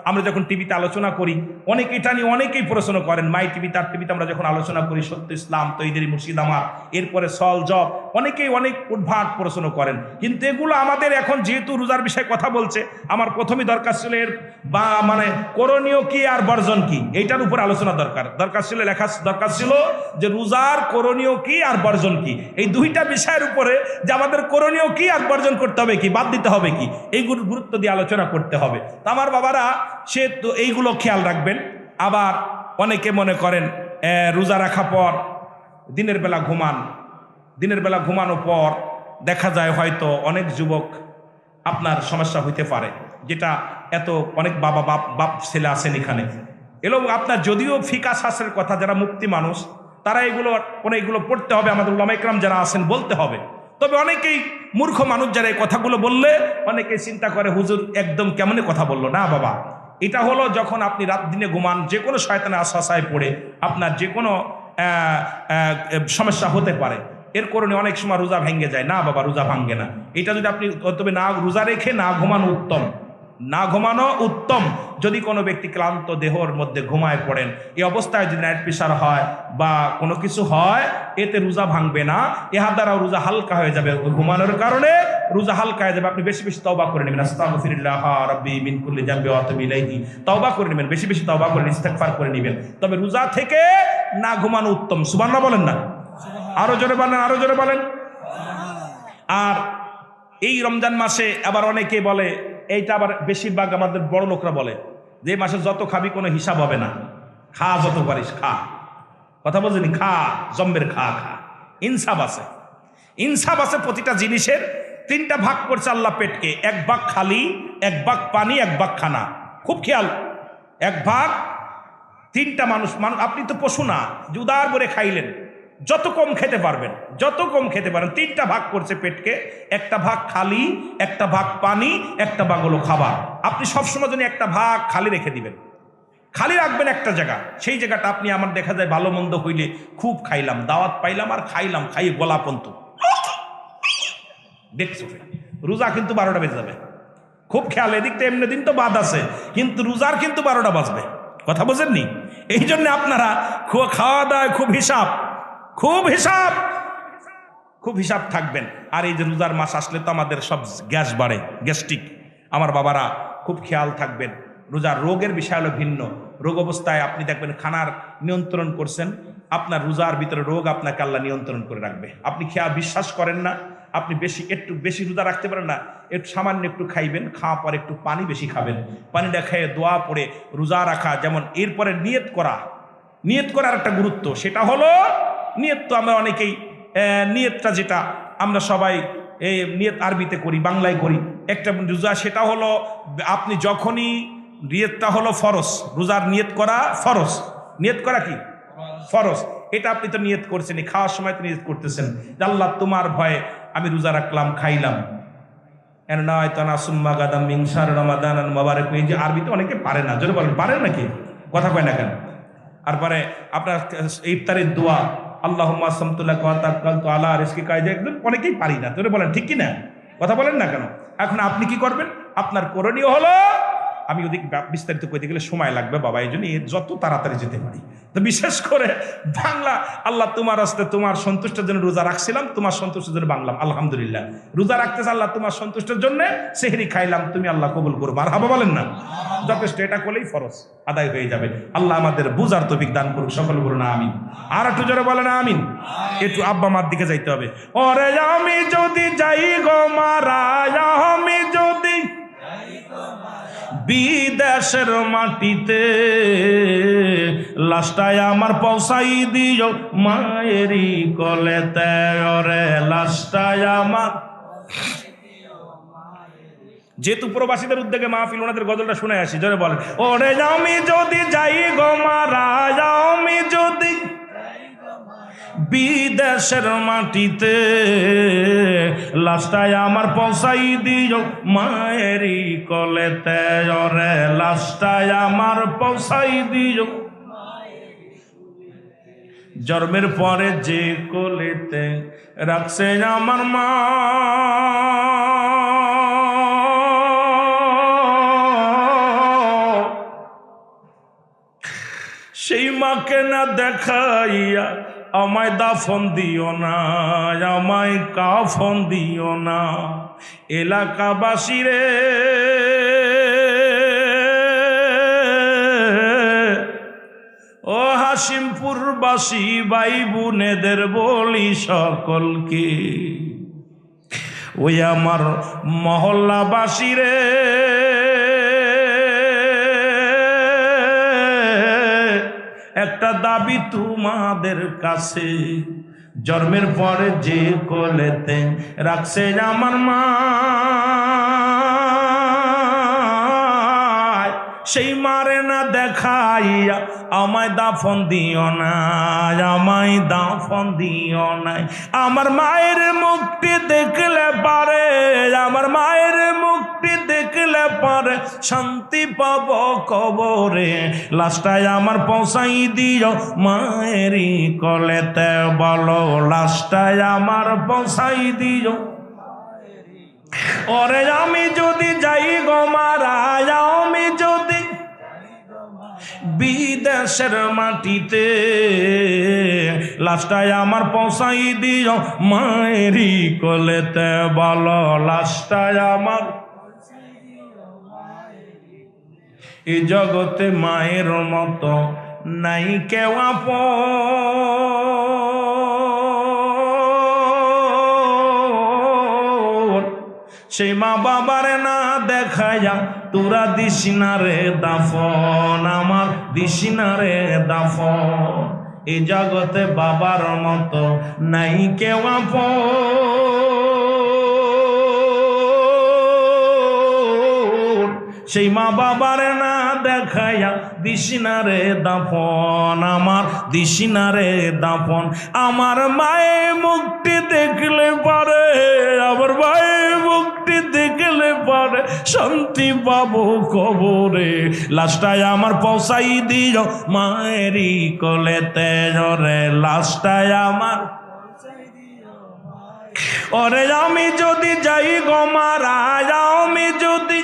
Speaker 1: আমরা যখন টিভিতে আলোচনা করি, অনেক এটা নিয়ে অনেকেই প্রশ্ন করেন, মাই টিভি তার টিভিতে আমরা যখন আলোচনা করি সত্য ইসলাম, তৈরি মুর্শিদ আমার, এরপরে সল জব, অনেকেই অনেক উদ্ভাট প্রশ্ন করেন। কিন্তু এগুলো আমাদের এখন যেহেতু রোজার বিষয়ে কথা বলছে, আমার প্রথমেই দরকার ছিল এর মানে করণীয় কি আর বর্জন কি, এইটার উপর আলোচনা দরকার ছিল, লেখা দরকার ছিল যে রোজার করণীয় কি আর বর্জন কি, এই 2টা বিষয়ের উপরে, যে আমাদের করণীয় কি আর বর্জন করতে হবে কি, বাদ দিতে হবে কি, এইগুলো গুরুত্ব দিয়ে আলোচনা করতে হবে। তো আমার বাবারা, সে তো এইগুলো খেয়াল রাখবেন। আবার অনেকে মনে করেন রোজা রাখা পর দিনের বেলা ঘুমান, দিনের বেলা ঘুমানোর পর দেখা যায় হয়তো অনেক যুবক আপনার সমস্যা হইতে পারে, যেটা এত অনেক বাপ ছেলে আছেন এখানে, এলো আপনার যদিও ফিকা শাস্ত্রের কথা, যারা মুক্তি মানুষ তারা এগুলো পড়তে হবে, আমাদের উলামা ইকরাম যারা আছেন বলতে হবে। তবে অনেকেই মূর্খ মানুষ যারা এই কথাগুলো বললে অনেকেই চিন্তা করে হুজুর একদম কেমনে কথা বললো। না বাবা, এটা হলো যখন আপনি রাত দিনে ঘুমান, যে কোনো শয়তানের আশ্বাসায় পড়ে আপনার যে কোনো সমস্যা হতে পারে, এর কারণে অনেক সময় রোজা ভেঙে যায়। না বাবা, রোজা ভাঙ্গে না। এটা যদি আপনি তবে না রোজা রেখে না ঘুমানো উত্তম, না ঘুমানো উত্তম। যদি কোনো ব্যক্তি ক্লান্ত দেহর মধ্যে ঘুমায় পড়েন, এই অবস্থায় যদি নাইট প্রেশার হয় বা কোনো কিছু হয়, এতে রোজা ভাঙবে না, এহার দ্বারাও রোজা হালকা হয়ে যাবে। ঘুমানোর কারণে রোজা হালকা হয়ে যাবে। আপনি বেশি বেশি তওবা করে নেবেন, আস্তাগফিরুল্লাহ রাব্বি মিন কুল্লি যামবি ওয়া আতুবু ইলাইহি, তওবা করে নেবেন, বেশি বেশি তওবা করে ইস্তেগফার করে নেবেন। তবে রোজা থেকে না ঘুমানো উত্তম। সুবহানাল্লাহ বলেন না? আরো জোরে বলেন, আরো জোরে বলেন। আর এই রমজান মাসে আবার অনেকে বলে, এইটা আবার বেশিরভাগ আমাদের বড় লোকরা বলে, যে মাসে যত খাবি কোনো হিসাব হবে না, খা যত পারিস খা। কথা বলছেনি? খা, জম্বের খা খা। ইনসাফ আছে, ইনসাফ আছে। প্রতিটা জিনিসের তিনটা ভাগ করছে আল্লাহ পেটকে, এক ভাগ খালি, এক ভাগ পানি, এক ভাগ খানা। খুব খেয়াল, এক ভাগ তিনটা মানুষ। আপনি তো পশু না যে উদার করে খাইলেন, যত কম খেতে পারবেন, যত কম খেতে পারেন। তিনটা ভাগ করছে পেটকে, একটা ভাগ খালি, একটা ভাগ পানি, একটা ভাগ হলো খাবার। আপনি সবসময় জন্য একটা ভাগ খালি রেখে দিবেন, খালি রাখবেন একটা জায়গা। সেই জায়গাটা আপনি, আমার দেখা যায় ভালো মন্দ হইলে খুব খাইলাম, দাওয়াত পাইলাম আর খাইলাম, খাইয়ে গলা পন্ত দেখছো, রোজা কিন্তু 12টা বেজে যাবে। খুব খেয়াল, এদিকটা এমনি দিন তো বাদ আছে, কিন্তু রোজার কিন্তু 12টা বাজবে। কথা বোঝেননি? এই জন্য আপনারা খাওয়া দাওয়ায় খুব হিসাব, খুব হিসাব, খুব হিসাব থাকবেন। আর এই যে রোজার মাস আসলে তো আমাদের সব গ্যাস বাড়ে, গ্যাস্ট্রিক। আমার বাবারা খুব খেয়াল থাকবেন। রোজার রোগের বিষয় হলো ভিন্ন। রোগ অবস্থায় আপনি দেখবেন খানার নিয়ন্ত্রণ করছেন, আপনার রোজার ভিতরে রোগ আপনাকে আল্লাহ নিয়ন্ত্রণ করে রাখবে। আপনি খেয়া বিশ্বাস করেন না, আপনি একটু বেশি রোজা রাখতে পারেন না, একটু সামান্য একটু খাইবেন, খাওয়া পরে একটু পানি বেশি খাবেন, পানিটা খেয়ে দোয়া পড়ে রোজা রাখা। যেমন এরপরে নিয়ত করা, নিয়ত করার একটা গুরুত্ব, সেটা হলো নিয়ত। তো আমরা অনেকেই নিয়তটা, যেটা আমরা সবাই এই নিয়ত আরবিতে করি, বাংলায় করি, একটা রোজা, সেটা হলো আপনি যখনই নিয়তটা হলো ফরজ, রোজার নিয়ত করা ফরজ। নিয়ত করা কি ফরজ? এটা আপনি তো নিয়ত করছেন, খাওয়ার সময় তো নিয়ত করতেছেন যে আল্লাহ তোমার ভয়ে আমি রোজা রাখলাম, খাইলাম। এই যে আরবিতে অনেকে পারে না, যদি বলেন পারেন নাকি, কথা কয় না কেন? তারপরে আপনার ইফতারের দোয়া, আল্লাহুম্মা সামতুল্লাহ তাওয়াক্কালতু আলা রিজকিকা, একদম অনেকেই পারি না, তোরে বলেন ঠিক কি না? কথা বলেন না কেন? এখন আপনি কি করবেন? আপনার করণীয় হলো, আমি ওদিক বিস্তারিত কইতে গেলে সময় লাগবে বাবা, এই জন্য যত তাড়াতাড়ি যেতে পারি। তো বিশেষ করে বাংলা, আল্লাহ তোমার হস্তে তোমার সন্তুষ্টের জন্য রোজা রাখছিলাম, তোমার সন্তুষ্টের জন্য বাংলাম আলহামদুলিল্লাহ। রোজা রাখতেছে আল্লাহ তোমার সন্তুষ্টের জন্য, সেহরি খাইলাম, তুমি আল্লাহ কবুল করো, মারহাবা বলেন না? যথেষ্ট, এটা করলেই ফরজ আদায় হয়ে যাবে। আল্লাহ আমাদের বুঝার তৌফিক দান করুক, সকল বলুন আমিন। আর একটু জোরে বলেন আমিন। একটু আব্বা মার দিকে যাইতে হবে। ওরে আমি যদি যাই গো মারা, আমি যদি বিদেশের মাটিতে, লাশটায় আমার পৌঁছাই দিও মায়েরই কলেতে। ওরে লাশটায় আমার, যেহেতু প্রবাসীদের উদ্যোগে মাহফিল, ওনাদের গজলটা শুনে আসি, জোরে বলেন। ওরে আমি যদি যাই গো মারা, আমি যদি বিদেশের মাটিতে, লাশটায় আমার পৌঁছাই দিও মায়েরই কলেতে। ওরে লাশটায় আমার পৌঁছাই দিও, জন্মের পরে যে কোলেতে রাখছে আমার মা, সেই মাকে না দেখাইয়া আমায় দাফন দিও না, আমায় কাফন দিও না। এলাকাবাসী রে, ও হাসিমপুরবাসী ভাই বোনেদের বলি সকলকে, ওই আমার মহল্লাবাসী রে, একটা দাবি তোমাদের কাছে, জন্মের পরে যে কোলেতে রাখছে আমার মা, সেই মারে না দেখাইয়া আমায় দাফন দিও না, আমায় দাফন দিও না। আমার মায়ের মুক্তি দেখলে পারে, আমার মায়ের মুক্তি দেখলে পারে শান্তি পাব কবরে। লাশটায় আমার পৌঁছাই দিও মায়েরই কলেতে, বলো লাশটায় আমার পৌঁছাই দিও। ওরে আমি যদি যাই গো মারা, আমি যদি বিদেশের মাটিতে, লাশটায় আমার পৌঁছাই দিও মায়েরই কোলেতে। বলো লাশটায় আমার এই জগতে মায়ের মতো নাই কেউ আপন। সেই মা বাবারে না দেখায়া তোরা দিস না রে দাফন, আমার দিস না রে দাফন। এই জগতে বাবার মতো নাই কেউ আপন। সেই মা বাবারে না দেখায়া দিস না রে দাফন, আমার দিস না রে দাফন। আমার মায়ের মুক্তি দেখলে পারে, আমার মায়ের মুক্তি দেখলে পারে শান্তি পাবো কবরে। লাশটায় আমার পৌঁছাই দিও মায়েরই কোলেতে রে, লাশটায় আমার। ওরে আমি যদি যাই গো মারা, আমি যদি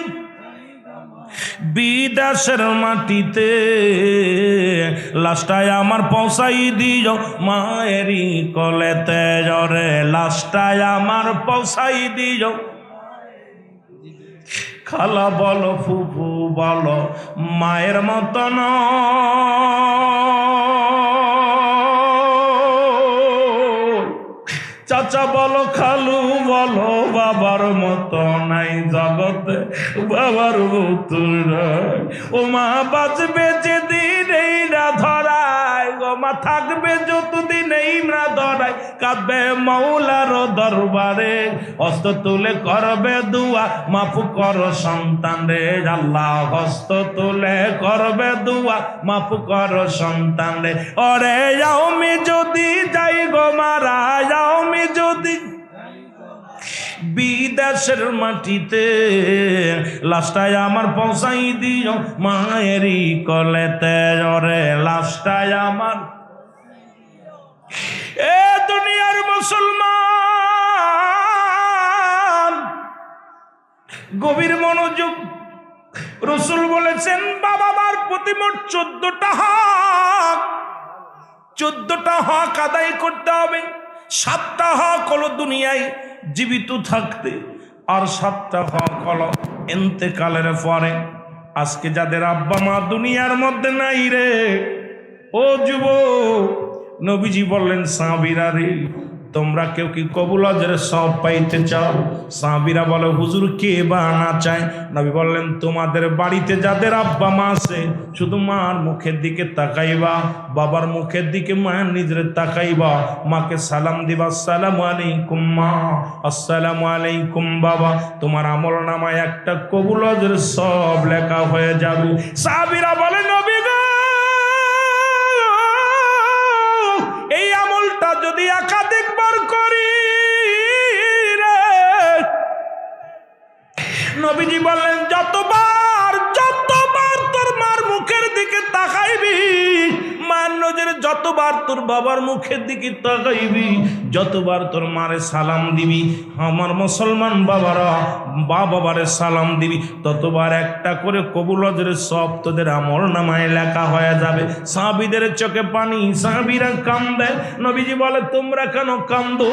Speaker 1: বিদেশের মাটিতে, লাশটায় আমার পৌঁছাই দিও মায়েরই কোলেতে রে, লাশটায় আমার পৌঁছাই দিও। খালা বলো ফুফু বলো মায়ের মতন, চাচা বলো খালু বলো বাবার মতো নাই জগতে, বাবার মতো নাই। ও মা বাঁচবে যেদিন এই না ধরায়, ও মা থাকবে যতদিন এই না ধরায়, কাঁদবে মৌলার দরবারে, হস্ত তুলে করবে দুয়া মাফ করো সন্তান রে। আল্লাহ হস্ত তুলে করবে দুয়া মাফ করো সন্তান রে। ওরে আমি যদি যাই গো মারা, আমি যদি বিদেশের মাটিতে, লাশটায় আমার পৌঁছাই দিও মায়েরই কোলেতে রে, লাশটায় আমার। এ দুনিয়ার মুসলমান গভীর মনোযোগ। রাসূল বলেছেন বাবা মার প্রতি মোট 14টা হক, 14টা হক আদায় করতে হবে। 7টা হক হলো দুনিয়ায় জীবিত থাকতে, আর 7টা হক হলো ইন্তেকালের পরে। আজকে যাদের আব্বা মা দুনিয়ার মধ্যে নাই রে, ও যুবক, নবীজি বললেন সাহাবীরা রে, তোমরা কেউ কি কবুল আজরের সব পাইতে চাও? সাহাবীরা বলে হুজুর কে বা না চায়? নবী বললেন তোমাদের বাড়িতে যাদের আব্বা মা আছে, শুধু মার মুখের দিকে তাকাইবা, বাবার মুখের দিকে মায়ের নিজের তাকাইবা, মাকে সালাম দিবা, আসসালামু আলাইকুম মা, আসসালামু আলাইকুম বাবা। তোমার আমল নামায় একটা কবুল আজরের সব লেখা হয়ে যাবে। সাহাবীরা বলে নবী গো, এই আমলটা যদি একাধিকবার করি রে, নবীজি বললেন যতবার তোর মার মুখের দিকে তাকাইবি, মার নজরে যতবার তোর বাবার মুখের দিকে তাকাইবি, যতবার তোর মারে সালাম দিবি, আমার মুসলমান বাবারা বাবারে সালাম দিবি, ততবার একটা করে কবুল আজরের সব তোদের আমল নামায় লেখা হয়ে যাবে। সাহাবীদের চোখে পানি, সাহাবীরা কান্দে। নবীজি বলে তোমরা কেন কান্দো?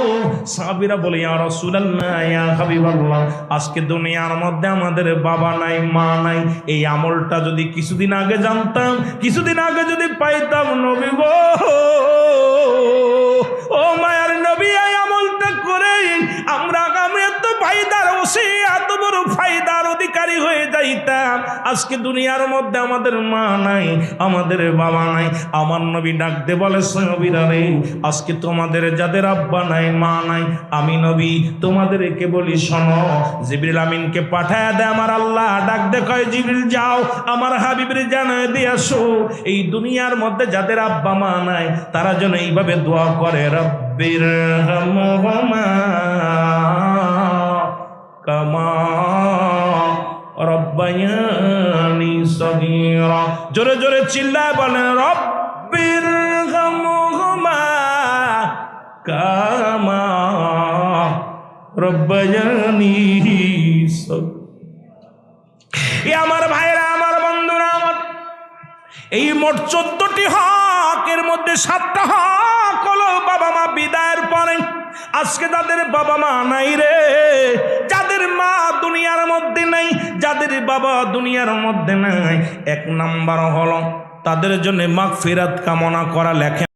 Speaker 1: সাহাবীরা বলে ইয়া রাসূলুল্লাহ, ইয়া হাবিবাল্লাহ, আজকে দুনিয়ার মধ্যে আমাদের বাবা নাই মা নাই, এই আমলটা যদি কিছুদিন আগে জানতাম, কিছুদিন আগে যদি পাইতাম নবী গো, ও মায়ার নবী, এই আমলটা করে আমরা এত ফায়দার ওসি, এত বড় ফায়দার অধিকারী হয়ে যাইতাম। আজকে দুনিয়ার মধ্যে আমাদের মা নাই, আমাদের বাবা নাই। আমার নবী ডাকতে বলে সাহাবীরা রে, আজকে তোমাদের যাদের আব্বা নাই মা নাই, আমি নবী তোমাদেরকে বলি শোনো, জিবরিল আমিনকে পাঠায় দেয় আমার আল্লাহ, ডাক দে কয় জিবরিল যাও আমার হাবিবের জানায় দিয়ে আসো, এই দুনিয়ার মধ্যে যাদের আব্বা মা নাই তারা যেন এইভাবে দোয়া করে, রব্বির হামহুমা কামা রব্বায়ানি সগীরা। জোরে জোরে চিল্লায় বলেন রব্বির হামহুমা কামা রব্বায়ানি এ আমার ভাইরা, আমার বন্ধুরা, আমার এই মোট 14টি হক, এর মধ্যে 7টা হক হলো বাবা মা বিদায়ের পরে। আজকে যাদের বাবা মা নাই রে, যাদের মা দুনিয়ার মধ্যে নাই, যাদের বাবা দুনিয়ার মধ্যে নাই, 1 নাম্বার হলো তাদের জন্য মাগফিরাত কামনা করা লেখে